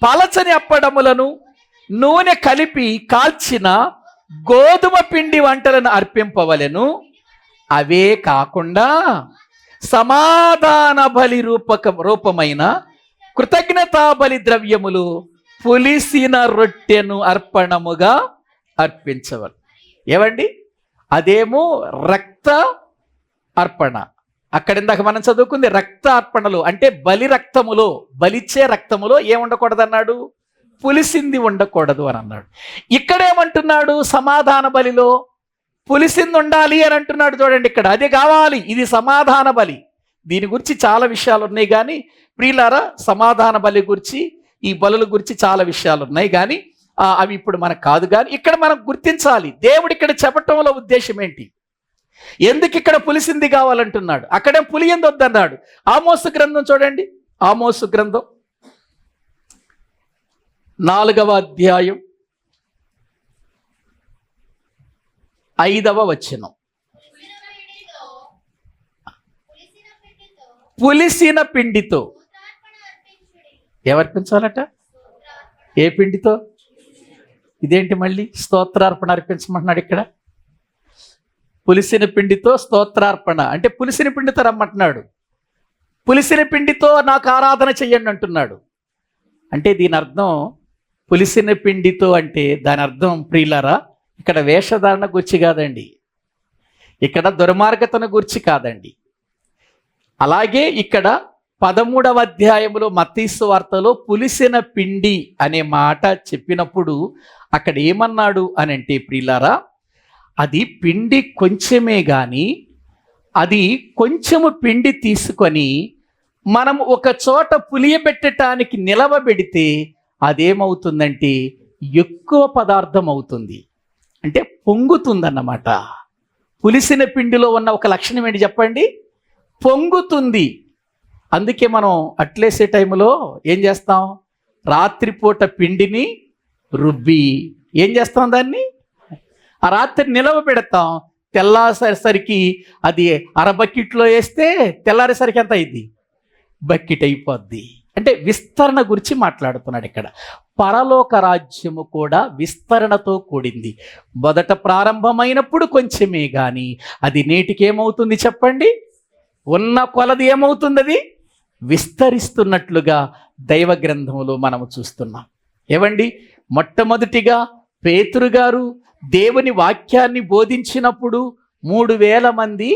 పలచని అప్పడములను, నూనె కలిపి కాల్చిన గోధుమ పిండి వంటలను అర్పింపవలెను. అవే కాకుండా సమాధాన బలి రూపమైన కృతజ్ఞతా బలి ద్రవ్యములు, పులిసిన రొట్టెను అర్పణముగా అర్పించవలను. ఏవండి? అదేమో రక్త అర్పణ. అక్కడ ఇందాక మనం చదువుకుంది రక్త అర్పణలు అంటే బలి రక్తములో, బలిచ్చే రక్తములో ఏముండకూడదన్నాడు? పులిసింది ఉండకూడదు అని అన్నాడు. ఇక్కడేమంటున్నాడు? సమాధాన బలిలో పులిసింది ఉండాలి అని అంటున్నాడు. చూడండి ఇక్కడ అది కావాలి. ఇది సమాధాన బలి. దీని గురించి చాలా విషయాలు ఉన్నాయి కానీ ప్రియులారా, సమాధాన బలి గురించి, ఈ బలుల గురించి చాలా విషయాలు ఉన్నాయి కానీ అవి ఇప్పుడు మనకు కాదు. కానీ ఇక్కడ మనం గుర్తించాలి దేవుడు ఇక్కడ చెప్పటంలో ఉద్దేశం ఏంటి, ఎందుకు ఇక్కడ పులిసింది కావాలంటున్నాడు. అక్కడే పులియంది వద్దన్నాడు. ఆమోసు గ్రంథం చూడండి. ఆమోసు గ్రంథం 4వ అధ్యాయం 5వ వచనం. పులిసిన పిండితో ఏమర్పించాలట? ఏ పిండితో? ఇదేంటి మళ్ళీ స్తోత్రార్పణ అర్పించమంటున్నాడు ఇక్కడ. పులిసిన పిండితో స్తోత్రార్పణ అంటే పులిసిన పిండితో రమ్మంటున్నాడు. పులిసిన పిండితో నాకు ఆరాధన చెయ్యండి అంటున్నాడు. అంటే దీని అర్థం పులిసిన పిండితో అంటే దాని అర్థం ప్రియులారా, ఇక్కడ వేషధారణ గురించి కాదండి, ఇక్కడ దుర్మార్గతను గురించి కాదండి. అలాగే ఇక్కడ 13వ అధ్యాయంలో మత్తయి సువార్తలో పులిసిన పిండి అనే మాట చెప్పినప్పుడు అక్కడ ఏమన్నాడు అని అంటే ప్రియులారా, అది పిండి కొంచెమే కానీ అది కొంచెము పిండి తీసుకొని మనం ఒక చోట పులియబెట్టడానికి నిలవబెడితే అదేమవుతుందంటే ఎక్కువ పదార్థం అవుతుంది, అంటే పొంగుతుందన్నమాట. పులిసిన పిండిలో ఉన్న ఒక లక్షణం ఏంటి చెప్పండి? పొంగుతుంది. అందుకే మనం అట్లేసే టైంలో ఏం చేస్తాం? రాత్రిపూట పిండిని రుబ్బి ఏం చేస్తాం? దాన్ని ఆ రాత్రి నిలవ పెడతాం. తెల్లారేసరికి అది బకెట్లో వేస్తే తెల్లారేసరికి ఎంత అయింది? బకెట్ అయిపోద్ది. అంటే విస్తరణ గురించి మాట్లాడుతున్నాడు ఇక్కడ. పరలోక రాజ్యము కూడా విస్తరణతో కూడింది. మొదట ప్రారంభమైనప్పుడు కొంచెమే కానీ అది నేటికి ఏమవుతుంది చెప్పండి? ఉన్న కొలది ఏమవుతుంది? అది విస్తరిస్తున్నట్లుగా దైవ గ్రంథంలో మనము చూస్తున్నాం. ఏవండి, మొట్టమొదటిగా పేతురు గారు దేవుని వాక్యాన్ని బోధించినప్పుడు 3000 మంది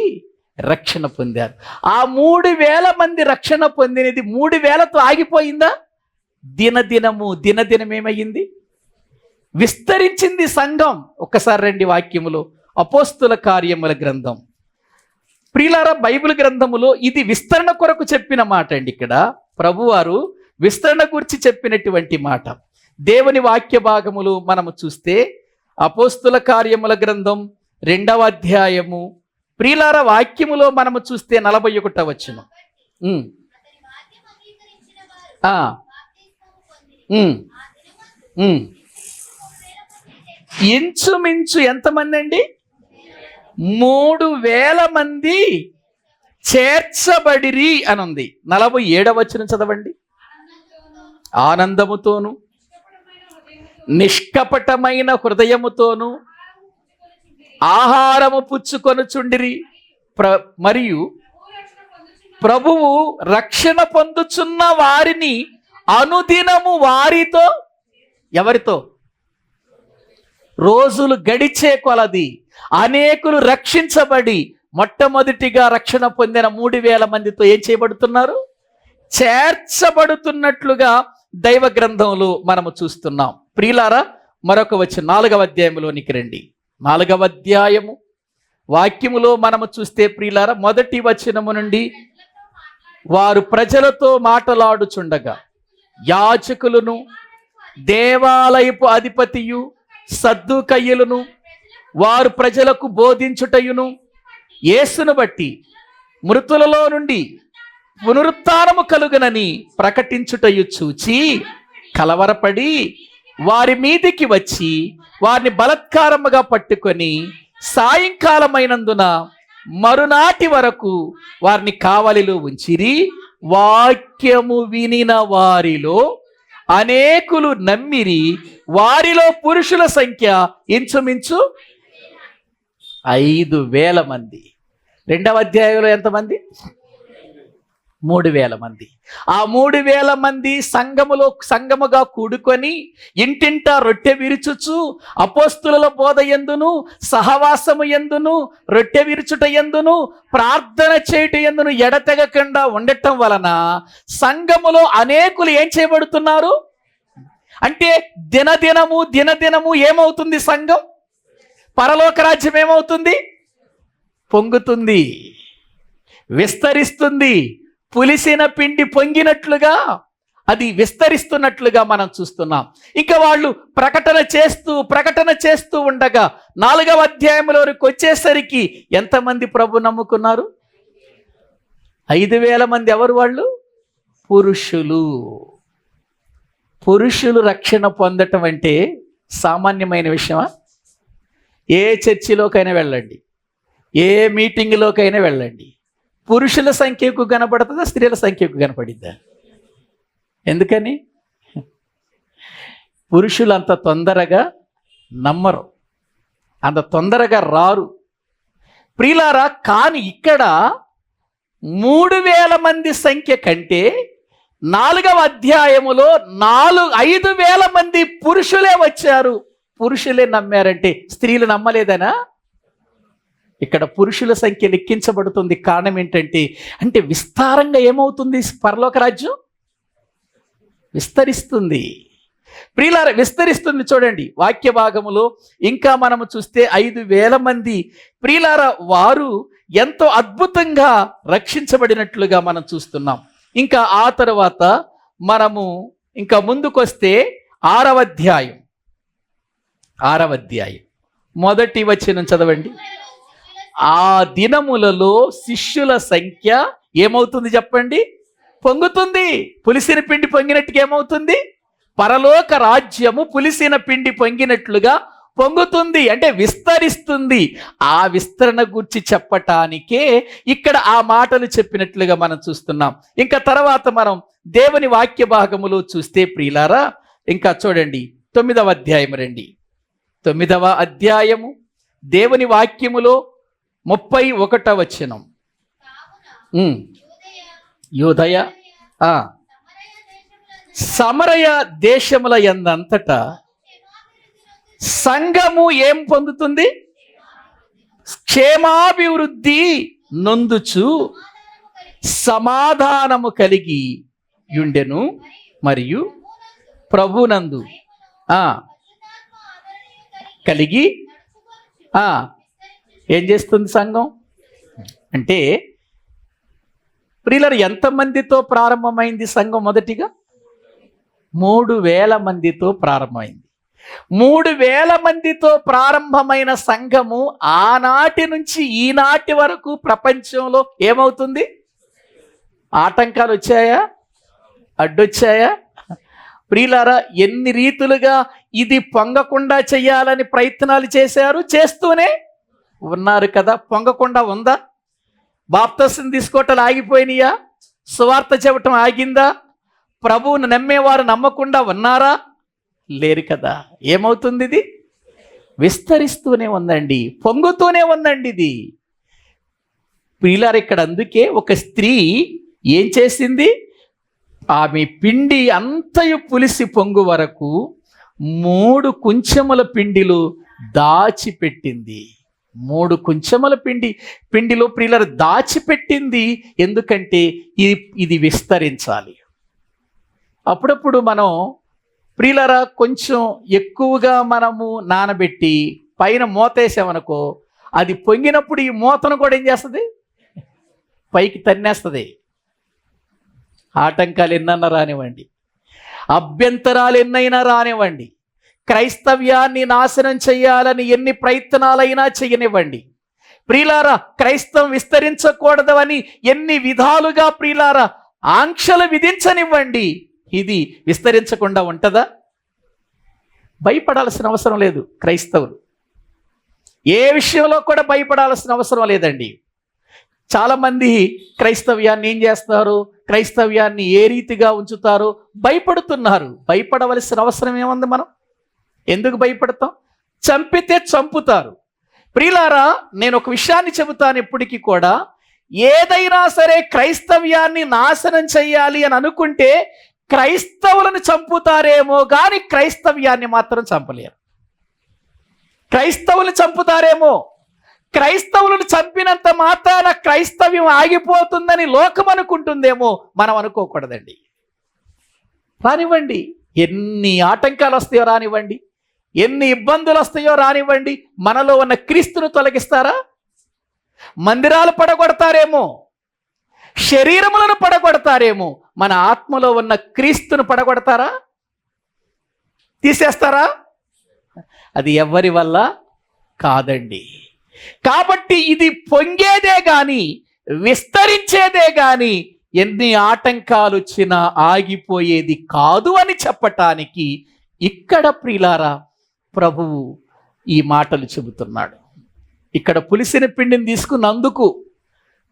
రక్షణ పొందారు. ఆ 3000 మంది రక్షణ పొందినది 3000తో ఆగిపోయిందా? దినదినం ఏమయ్యింది? విస్తరించింది సంఘం. ఒక్కసారి రండి వాక్యములో అపోస్తుల కార్యముల గ్రంథం. ప్రియులారా, బైబిల్ గ్రంథములో ఇది విస్తరణ కొరకు చెప్పిన మాట అండి. ఇక్కడ ప్రభువారు విస్తరణ గురించి చెప్పినటువంటి మాట. దేవుని వాక్య భాగములు మనము చూస్తే అపోస్తుల కార్యముల గ్రంథం 2వ అధ్యాయము ప్రియులారా వాక్యములో మనము చూస్తే 41వ వచనం. ఇంచుమించు ఎంతమంది అండి? 3000 మంది చేర్చబడిరి అని ఉంది. 47వ వచనం చదవండి. ఆనందముతోను నిష్కపటమైన హృదయముతోను ఆహారము పుచ్చుకొనుచుండిరి. మరియు ప్రభువు రక్షణ పొందుచున్న వారిని అనుదినము వారితో, ఎవరితో? రోజులు గడిచే కొలది అనేకులు రక్షించబడి మొట్టమొదటిగా రక్షణ పొందిన 3000 మందితో ఏం చేయబడుతున్నారు? చేర్చబడుతున్నట్లుగా దైవ గ్రంథంలో మనము చూస్తున్నాం. ప్రియులారా, మరొక వచ్చిన 4వ అధ్యాయంలోనికి రండి. 4వ అధ్యాయము వాక్యములో మనము చూస్తే ప్రియులారా, 1వ వచనము నుండి, వారు ప్రజలతో మాటలాడుచుండగా యాజకులను, దేవాలయపు అధిపతియు, సద్దూకయ్యులను వారు ప్రజలకు బోధించుటయును, యేసును బట్టి మృతులలో నుండి పునరుత్థానము కలుగునని ప్రకటించుటయు చూచి కలవరపడి వారి మీదికి వచ్చి వారిని బలత్కారముగా పట్టుకొని సాయంకాలమైనందున మరునాటి వరకు వారిని కావలిలో ఉంచిరి. వాక్యము వినిన వారిలో అనేకులు నమ్మిరి. వారిలో పురుషుల సంఖ్య ఇంచుమించు 5,000 మంది. 2వ అధ్యాయంలో ఎంతమంది? 3,000 మంది. ఆ 3,000 మంది సంఘముగా కూడుకొని ఇంటింటా రొట్టె విరుచుచు అపోస్తుల బోధ యందును, సహవాసము యందును, రొట్టె విరుచుట యందును, ప్రార్థన చేయుట యందును ఎడతెగకుండా ఉండటం వలన సంఘములో అనేకులు ఏం చేయబడుతున్నారు అంటే దినదినము ఏమవుతుంది? సంఘం, పరలోక రాజ్యం ఏమవుతుంది? పొంగుతుంది, విస్తరిస్తుంది. పులిసిన పిండి పొంగినట్లుగా అది విస్తరిస్తున్నట్లుగా మనం చూస్తున్నాం. ఇంకా వాళ్ళు ప్రకటన చేస్తూ ఉండగా 4వ అధ్యాయంలోకి వచ్చేసరికి ఎంతమంది ప్రభు నమ్ముకున్నారు? 5,000 మంది. ఎవరు వాళ్ళు? పురుషులు రక్షణ పొందటం అంటే సామాన్యమైన విషయమా? ఏ చర్చిలోకైనా వెళ్ళండి, ఏ మీటింగ్లోకైనా వెళ్ళండి, పురుషుల సంఖ్యకు కనపడుతుందా, స్త్రీల సంఖ్యకు కనపడిద్దా? ఎందుకని? పురుషులు అంత తొందరగా నమ్మరు, అంత తొందరగా రారు. ప్రియులారా, కానీ ఇక్కడ 3,000 మంది సంఖ్య కంటే 4వ అధ్యాయములో 5,000 మంది పురుషులే వచ్చారు. పురుషులే నమ్మారంటే స్త్రీలు నమ్మలేదనా? ఇక్కడ పురుషుల సంఖ్య లెక్కించబడుతుంది. కారణం ఏంటంటే విస్తారంగా ఏమవుతుంది? పరలోక రాజ్యం విస్తరిస్తుంది. ప్రియులార, విస్తరిస్తుంది. చూడండి వాక్య భాగములో ఇంకా మనము చూస్తే 5,000 మంది ప్రియులార వారు ఎంతో అద్భుతంగా రక్షించబడినట్లుగా మనం చూస్తున్నాం. ఇంకా ఆ తర్వాత మనము ఇంకా ముందుకొస్తే 6వ అధ్యాయం 1వ వచనం చదవండి. ఆ దినములలో శిష్యుల సంఖ్య ఏమవుతుంది చెప్పండి? పొంగుతుంది. పులిసిన పిండి పొంగినట్టుగా ఏమవుతుంది? పరలోక రాజ్యము పులిసిన పిండి పొంగినట్లుగా పొంగుతుంది, అంటే విస్తరిస్తుంది. ఆ విస్తరణ గురించి చెప్పటానికే ఇక్కడ ఆ మాటలు చెప్పినట్లుగా మనం చూస్తున్నాం. ఇంకా తర్వాత మనం దేవుని వాక్య భాగములో చూస్తే ప్రియులారా, ఇంకా చూడండి 9వ అధ్యాయం రండి. 9వ అధ్యాయము దేవుని వాక్యములో 31వ వచనం. యూదయ సమరయ దేశముల యందంతటా సంఘము ఏం పొందుతుంది? క్షేమాభివృద్ధి నొందుచు సమాధానము కలిగి యుండెను. మరియు ప్రభునందు కలిగి ఏం చేస్తుంది సంఘం అంటే? ప్రియులారా, ఎంతమందితో ప్రారంభమైంది సంఘం? మొదటిగా 3,000 మందితో ప్రారంభమైంది. 3,000 మందితో ప్రారంభమైన సంఘము ఆనాటి నుంచి ఈనాటి వరకు ప్రపంచంలో ఏమవుతుంది? ఆటంకాలు వచ్చాయా? అడ్డొచ్చాయా? ప్రియులారా, ఎన్ని రీతులుగా ఇది పొంగకుండా చేయాలని ప్రయత్నాలు చేశారు, చేస్తూనే ఉన్నారు కదా. పొంగకుండా ఉందా? బాప్తిసం తీసుకోవటాలు ఆగిపోయినాయా? సువార్త చెప్పటం ఆగిందా? ప్రభువును నమ్మేవారు నమ్మకుండా ఉన్నారా? లేరు కదా. ఏమవుతుంది? ఇది విస్తరిస్తూనే ఉందండి, పొంగుతూనే ఉందండి. ఇది ప్రియులారా, ఇక్కడ అందుకే ఒక స్త్రీ ఏం చేసింది? ఆమె పిండి అంతయు పులిసి పొంగు వరకు 3 కుంచెముల పిండిలు దాచిపెట్టింది. 3 కుంచెముల పిండిలో ప్రియులారా దాచిపెట్టింది. ఎందుకంటే ఇది విస్తరించాలి. అప్పుడప్పుడు మనం ప్రియులారా కొంచెం ఎక్కువగా మనము నానబెట్టి పైన మూతేసామనుకో, అది పొంగినప్పుడు ఈ మూతను కూడా ఏం చేస్తుంది? పైకి తన్నేస్తుంది. ఆటంకాలు ఎన్నన్నా రానివ్వండి, అభ్యంతరాలు ఎన్నైనా రానివ్వండి, క్రైస్తవ్యాన్ని నాశనం చేయాలని ఎన్ని ప్రయత్నాలైనా చేయనివ్వండి, ప్రియులారా క్రైస్తవం విస్తరించకూడదు అని ఎన్ని విధాలుగా ప్రియులారా ఆంక్షలు విధించనివ్వండి, ఇది విస్తరించకుండా ఉంటుందా? భయపడాల్సిన అవసరం లేదు. క్రైస్తవులు ఏ విషయంలో కూడా భయపడాల్సిన అవసరం లేదండి. చాలామంది క్రైస్తవ్యాన్ని ఏం చేస్తారు, క్రైస్తవ్యాన్ని ఏ రీతిగా ఉంచుతారు, భయపడుతున్నారు. భయపడవలసిన అవసరం ఏముంది? మనం ఎందుకు భయపడతాం? చంపితే చంపుతారు. ప్రియులారా, నేను ఒక విషయాన్ని చెబుతాను ఎప్పటికీ కూడా, ఏదైనా సరే క్రైస్తవ్యాన్ని నాశనం చేయాలి అని అనుకుంటే క్రైస్తవులను చంపుతారేమో కానీ క్రైస్తవ్యాన్ని మాత్రం చంపలేరు. క్రైస్తవులు చంపుతారేమో, క్రైస్తవులను చంపినంత మాత్రాన క్రైస్తవ్యం ఆగిపోతుందని లోకం అనుకుంటుందేమో, మనం అనుకోకూడదండి. రానివ్వండి, ఎన్ని ఆటంకాలు వస్తాయో రానివ్వండి, ఎన్ని ఇబ్బందులు వస్తాయో రానివ్వండి, మనలో ఉన్న క్రీస్తును తొలగిస్తారా? మందిరాలు పడగొడతారేమో, శరీరములను పడగొడతారేమో, మన ఆత్మలో ఉన్న క్రీస్తును పడగొడతారా? తీసేస్తారా? అది ఎవరి వల్ల కాదండి. కాబట్టి ఇది పొంగేదే గాని విస్తరించేదే గాని ఎన్ని ఆటంకాలు వచ్చినా ఆగిపోయేది కాదు అని చెప్పటానికి ఇక్కడ ప్రియులారా ప్రభువు ఈ మాటలు చెబుతున్నాడు. ఇక్కడ పులిసిన పిండిని తీసుకున్నందుకు,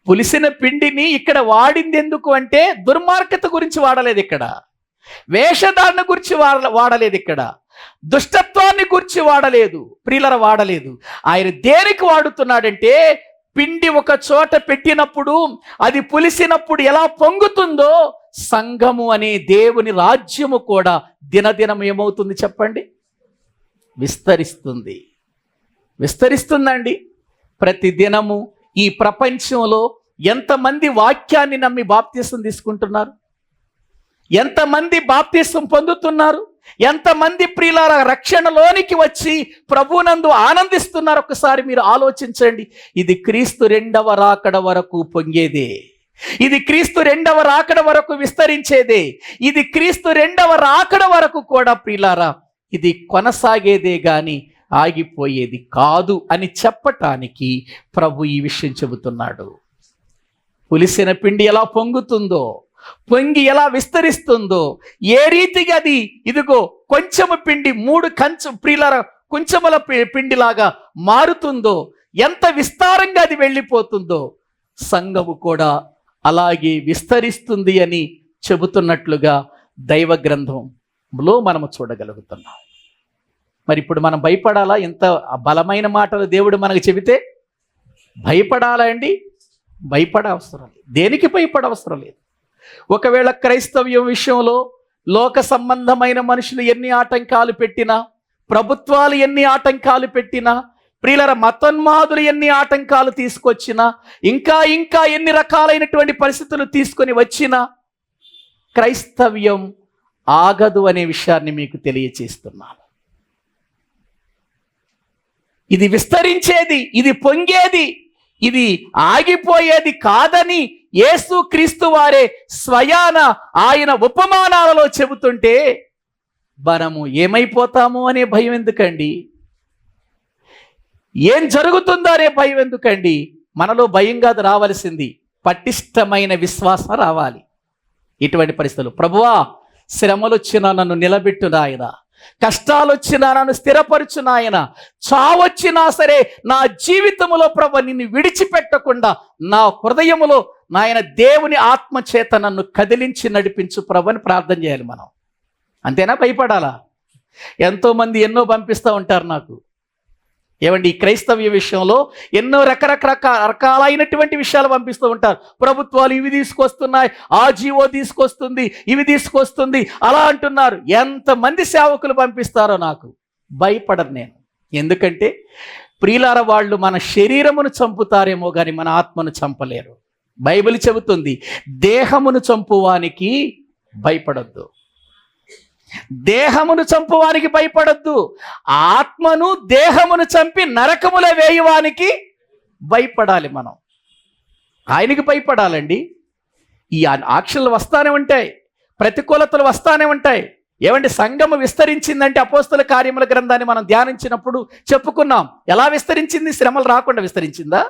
పులిసిన పిండిని ఇక్కడ వాడింది ఎందుకు అంటే దుర్మార్గత గురించి వాడలేదు, ఇక్కడ వేషధారణ గురించి వాడలేదు, ఇక్కడ దుష్టత్వాన్ని గురించి వాడలేదు, ప్రియులర వాడలేదు. ఆయన దేనికి వాడుతున్నాడంటే, పిండి ఒక చోట పెట్టినప్పుడు అది పులిసినప్పుడు ఎలా పొంగుతుందో సంఘము అనే దేవుని రాజ్యము కూడా దినదినం ఏమవుతుంది చెప్పండి? విస్తరిస్తుంది. విస్తరిస్తుందండి. ప్రతి దినము ఈ ప్రపంచంలో ఎంతమంది వాక్యాన్ని నమ్మి బాప్తిసం తీసుకుంటున్నారు, ఎంతమంది బాప్తిసం పొందుతున్నారు, ఎంతమంది ప్రియులారా రక్షణలోనికి వచ్చి ప్రభునందు ఆనందిస్తున్నారు. ఒకసారి మీరు ఆలోచించండి. ఇది క్రీస్తు 2వ రాకడ వరకు పొంగేదే, ఇది క్రీస్తు 2వ రాకడ వరకు విస్తరించేదే, ఇది క్రీస్తు 2వ రాకడ వరకు కూడా ప్రియులారా ఇది కొనసాగేదే గాని ఆగిపోయేది కాదు అని చెప్పటానికి ప్రభు ఈ విషయం చెబుతున్నాడు. పులిసిన పిండి ఎలా పొంగుతుందో, పొంగి ఎలా విస్తరిస్తుందో, ఏ రీతిగా అది ఇదిగో కొంచెము పిండి 3 ప్రియులార కొంచెముల పిండిలాగా మారుతుందో, ఎంత విస్తారంగా అది వెళ్ళిపోతుందో, సంఘము కూడా అలాగే విస్తరిస్తుంది అని చెబుతున్నట్లుగా దైవ గ్రంథంలో మనము చూడగలుగుతున్నాం. మరి ఇప్పుడు మనం భయపడాలా? ఇంత బలమైన మాటలు దేవుడు మనకు చెబితే భయపడాలా అండి? భయపడవసరం లేదు. దేనికి భయపడవసరం లేదు. ఒకవేళ క్రైస్తవ్యం విషయంలో లోక సంబంధమైన మనుషులు ఎన్ని ఆటంకాలు పెట్టినా, ప్రభుత్వాలు ఎన్ని ఆటంకాలు పెట్టినా, ప్రియులర మతోన్మాదులు ఎన్ని ఆటంకాలు తీసుకొచ్చినా, ఇంకా ఎన్ని రకాలైనటువంటి పరిస్థితులు తీసుకొని వచ్చినా క్రైస్తవ్యం ఆగదు అనే విషయాన్ని మీకు తెలియచేస్తున్నాను. ఇది విస్తరించేది, ఇది పొంగేది, ఇది ఆగిపోయేది కాదని యేసు క్రీస్తు వారే స్వయాన ఆయన ఉపమానాలలో చెబుతుంటే మనము ఏమైపోతాము అనే భయం ఎందుకండి? ఏం జరుగుతుందో అనే భయం ఎందుకండి? మనలో భయం కాదు రావాల్సింది, పటిష్టమైన విశ్వాసం రావాలి. ఇటువంటి పరిస్థితులు ప్రభువా శ్రమలు వచ్చినా నన్ను నిలబెట్టు నాయన, కష్టాలు వచ్చినా నన్ను స్థిరపరచు నాయన, చావొచ్చినా సరే నా జీవితంలో ప్రభు నిన్ను విడిచిపెట్టకుండా నా హృదయములో నాయన దేవుని ఆత్మ చేత నన్ను కదిలించి నడిపించు ప్రభు అని ప్రార్థన చేయాలి మనం. అంతేనా? భయపడాలా? ఎంతోమంది ఎన్నో పంపిస్తూ ఉంటారు నాకు, ఏమండి, ఈ క్రైస్తవ్య విషయంలో ఎన్నో రకరకాలైనటువంటి విషయాలు పంపిస్తూ ఉంటారు. ప్రభుత్వాలు ఇవి తీసుకొస్తున్నాయి, ఆ జీవో తీసుకొస్తుంది, ఇవి తీసుకొస్తుంది, అలా అంటున్నారు. ఎంతమంది సేవకులు పంపిస్తారో నాకు భయపడరు నేను. ఎందుకంటే ప్రియులార, వాళ్ళు మన శరీరమును చంపుతారేమో కానీ మన ఆత్మను చంపలేరు. బైబిల్ చెబుతుంది, దేహమును చంపువానికి భయపడొద్దు, దేహమును చంపువానికి భయపడొద్దు, ఆత్మను దేహమును చంపి నరకములో వేయువానికి భయపడాలి. మనం ఆయనకి భయపడాలండి. ఈ ఆక్షలు వస్తానే ఉంటాయి, ప్రతికూలతలు వస్తానే ఉంటాయి. ఏమంటే సంఘము విస్తరించిందంటే అపోస్తల కార్యముల గ్రంథాన్ని మనం ధ్యానించినప్పుడు చెప్పుకున్నాం. ఎలా విస్తరించింది? శ్రమలు రాకుండా విస్తరించిందా?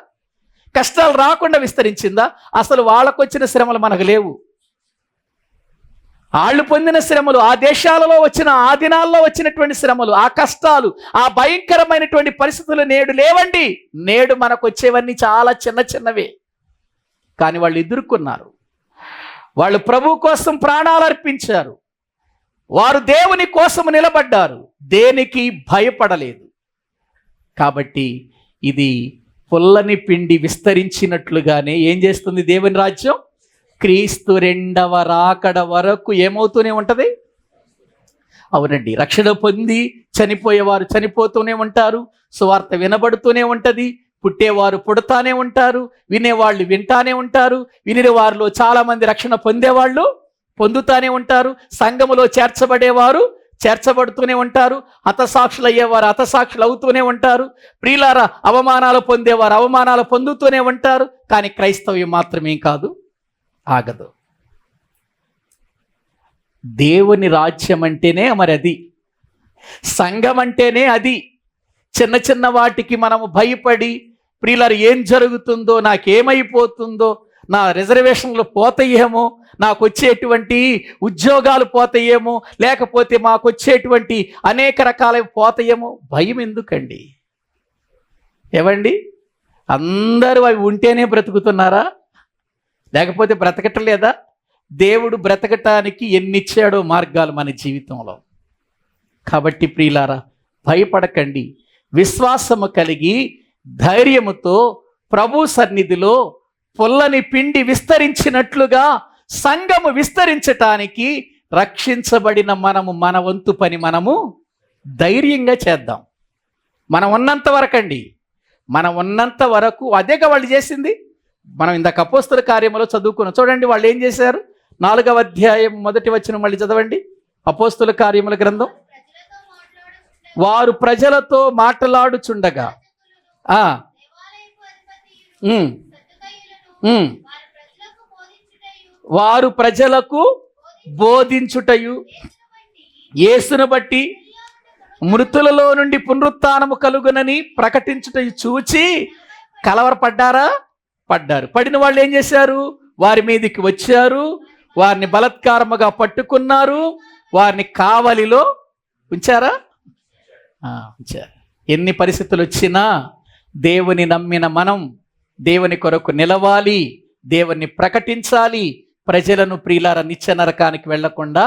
కష్టాలు రాకుండా విస్తరించిందా? అసలు వాళ్ళకు వచ్చిన శ్రమలు మనకు లేవు. వాళ్ళు పొందిన శ్రమలు, ఆ దేశాలలో వచ్చిన, ఆ దినాల్లో వచ్చినటువంటి శ్రమలు, ఆ కష్టాలు, ఆ భయంకరమైనటువంటి పరిస్థితులు నేడు లేవండి. నేడు మనకు వచ్చేవన్నీ చాలా చిన్న చిన్నవే. కానీ వాళ్ళు ఎదుర్కొన్నారు. వాళ్ళు ప్రభు కోసం ప్రాణాలు అర్పించారు. వారు దేవుని కోసం నిలబడ్డారు, దేనికి భయపడలేదు. కాబట్టి ఇది పుల్లని పిండి విస్తరించినట్లుగానే ఏం చేస్తుంది దేవుని రాజ్యం? క్రీస్తు రెండవ రాకడ వరకు ఏమవుతూనే ఉంటుంది? అవునండి, రక్షణ పొంది చనిపోయేవారు చనిపోతూనే ఉంటారు, సువార్త వినబడుతూనే ఉంటుంది, పుట్టేవారు పుడతానే ఉంటారు, వినేవాళ్ళు వింటానే ఉంటారు, విని వారిలో చాలామంది రక్షణ పొందేవాళ్ళు పొందుతానే ఉంటారు, సంఘములో చేర్చబడేవారు చేర్చబడుతూనే ఉంటారు, హతసాక్షులు అయ్యేవారు హతసాక్షులు అవుతూనే ఉంటారు, ప్రియులారా అవమానాలు పొందేవారు అవమానాలు పొందుతూనే ఉంటారు. కానీ క్రైస్తవ్యం మాత్రమేం కాదు, ఆగదు. దేవుని రాజ్యం అంటేనే మరి అది, సంఘం అంటేనే అది. చిన్న చిన్న వాటికి మనము భయపడి, ప్రియులారా ఏం జరుగుతుందో, నాకేమైపోతుందో, నా రిజర్వేషన్లు పోతాయేమో, నాకు వచ్చేటువంటి ఉద్యోగాలు పోతాయేమో, లేకపోతే మాకు వచ్చేటువంటి అనేక రకాల పోతాయేమో, భయం ఎందుకండి? ఏమండి, అందరూ అవి ఉంటేనే బ్రతుకుతున్నారా? లేకపోతే బ్రతకటలేదా? దేవుడు బ్రతకటానికి ఎన్నిచ్చాడో మార్గాలు మన జీవితంలో. కాబట్టి ప్రియులారా భయపడకండి, విశ్వాసము కలిగి ధైర్యముతో ప్రభు సన్నిధిలో పుల్లని పిండి విస్తరించినట్లుగా సంఘము విస్తరించటానికి రక్షించబడిన మనము మన వంతు పని మనము ధైర్యంగా చేద్దాం. మనం ఉన్నంత వరకు అండి, మనం ఉన్నంత వరకు అదేగా వాళ్ళు చేసింది. మనం ఇందాక అపోస్తల కార్యములో చదువుకున్నాం. చూడండి వాళ్ళు ఏం చేశారు. 4వ అధ్యాయం 1వ వచనం మళ్ళీ చదవండి. అపోస్తల కార్యముల గ్రంథం. వారు ప్రజలతో మాట్లాడుచుండగా వారు ప్రజలకు బోధించుటయు, యేసును బట్టి మృతులలో నుండి పునరుత్థానము కలుగునని ప్రకటించుటయు చూచి కలవరపడ్డారా? పడ్డారు. పడిన వాళ్ళు ఏం చేశారు? వారి మీదకి వచ్చారు, వారిని బలత్కారముగా పట్టుకున్నారు, వారిని కావలిలో ఉంచారా? ఉంచారు. ఎన్ని పరిస్థితులు వచ్చినా దేవుని నమ్మిన మనం దేవుని కొరకు నిలవాలి, దేవుని ప్రకటించాలి, ప్రజలను ప్రియులారా నిత్య నరకానికి వెళ్లకుండా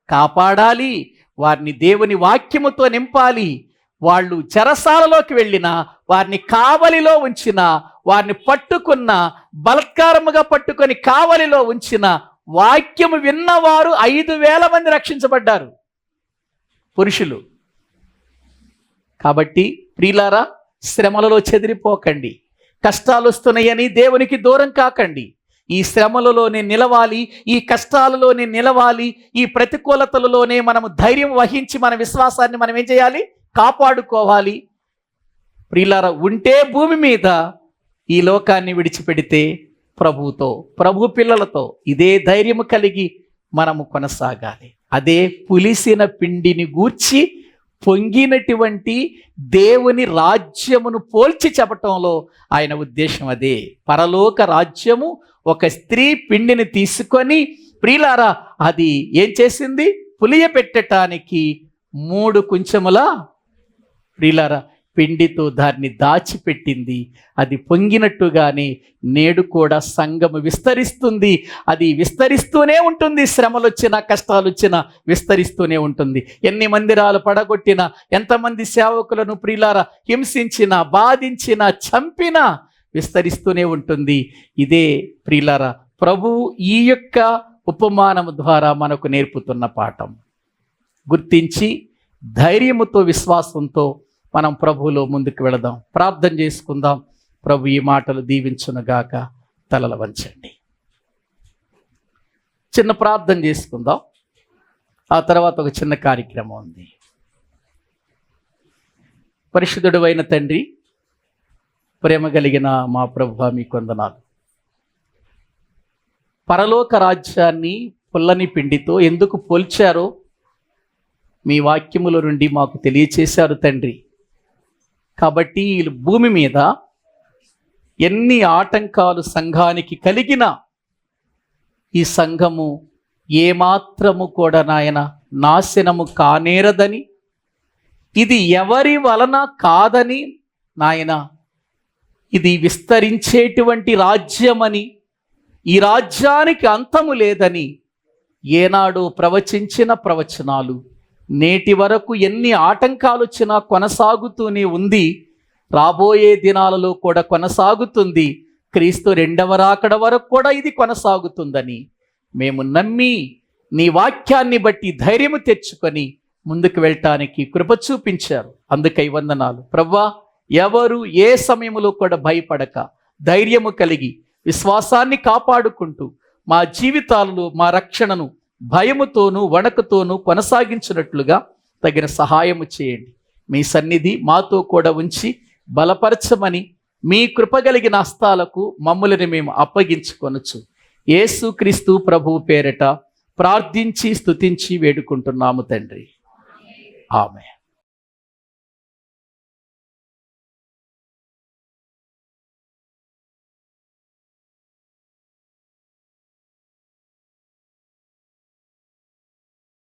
కాపాడాలి, వారిని దేవుని వాక్యముతో నింపాలి. వాళ్ళు చెరసాలలోకి వెళ్ళినా, వారిని కావలిలో ఉంచిన, వారిని పట్టుకున్న, బలత్కారముగా పట్టుకొని కావలిలో ఉంచిన, వాక్యము విన్నవారు 5,000 మంది రక్షించబడ్డారు, పురుషులు. కాబట్టి ప్రియులారా శ్రమలలో చెదిరిపోకండి, కష్టాలు వస్తున్నాయని దేవునికి దూరం కాకండి. ఈ శ్రమలలోనే నిలవాలి, ఈ కష్టాలలోనే నిలవాలి, ఈ ప్రతికూలతలలోనే మనము ధైర్యం వహించి మన విశ్వాసాన్ని మనం ఏం చేయాలి? కాపాడుకోవాలి. ప్రియులారా ఉంటే భూమి మీద, ఈ లోకాన్ని విడిచిపెడితే ప్రభువుతో, ప్రభు పిల్లలతో ఇదే ధైర్యము కలిగి మనము కొనసాగాలి. అదే పులిసిన పిండిని గూర్చి పొంగినటువంటి దేవుని రాజ్యమును పోల్చి చెప్పటంలో ఆయన ఉద్దేశం అదే. పరలోక రాజ్యము ఒక స్త్రీ పిండిని తీసుకొని ప్రియులారా అది ఏం చేసింది? పులియ పెట్టడానికి 3 కుంచెముల ప్రియులారా పిండితో దాన్ని దాచిపెట్టింది. అది పొంగినట్టుగానే నేడు కూడా సంఘము విస్తరిస్తుంది. అది విస్తరిస్తూనే ఉంటుంది. శ్రమలు వచ్చినా, కష్టాలు వచ్చినా విస్తరిస్తూనే ఉంటుంది. ఎన్ని మందిరాలు పడగొట్టినా, ఎంతమంది సేవకులను ప్రియులారా హింసించినా, బాధించినా, చంపినా విస్తరిస్తూనే ఉంటుంది. ఇదే ప్రియులారా ప్రభు ఈ యొక్క ఉపమానము ద్వారా మనకు నేర్పుతున్న పాఠం. గుర్తించి ధైర్యముతో, విశ్వాసంతో మనం ప్రభువులో ముందుకు వెళదాం. ప్రార్థన చేసుకుందాం. ప్రభు ఈ మాటలు దీవించునుగాక. తలలు వంచండి. చిన్న ప్రార్థన చేసుకుందాం. ఆ తర్వాత ఒక చిన్న కార్యక్రమం ఉంది. పరిశుద్ధుడు అయిన తండ్రి, ప్రేమ కలిగిన మా ప్రభువా, మీకు వందనాలు. పరలోక రాజ్యాన్ని పుల్లని పిండితో ఎందుకు పోల్చారో మీ వాక్యముల నుండి మాకు తెలియచేశారు తండ్రి. కాబట్టి ఈ భూమి మీద ఎన్ని ఆటంకాలు సంఘానికి కలిగినా ఈ సంఘము ఏమాత్రము కూడా నాయన నాశనము కానేరదని, ఇది ఎవరి వలన కాదని నాయన, ఇది విస్తరించేటువంటి రాజ్యమని, ఈ రాజ్యానికి అంతము లేదని ఏనాడు ప్రవచించిన ప్రవచనాలు నేటి వరకు ఎన్ని ఆటంకాలు వచ్చినా కొనసాగుతూనే ఉంది. రాబోయే దినాలలో కూడా కొనసాగుతుంది. క్రీస్తు రెండవ రాకడ వరకు కూడా ఇది కొనసాగుతుందని మేము నమ్మి నీ వాక్యాన్ని బట్టి ధైర్యము తెచ్చుకొని ముందుకు వెళ్ళటానికి కృప చూపించారు. అందుకై వందనాలు ప్రభువా. ఎవరు ఏ సమయంలో కూడా భయపడక ధైర్యము కలిగి విశ్వాసాన్ని కాపాడుకుంటూ మా జీవితాలలో మా రక్షణను భయముతోనూ వణకుతోనూ కొనసాగించినట్లుగా తగిన సహాయము చేయండి. మీ సన్నిధి మాతో కూడా ఉంచి బలపరచమని మీ కృపగలిగిన హస్తాలకు మమ్ములని మేము అప్పగించుకొనొచ్చు. యేసుక్రీస్తు ప్రభువు పేరట ప్రార్థించి స్తుతించి వేడుకుంటున్నాము తండ్రి. ఆమేన్.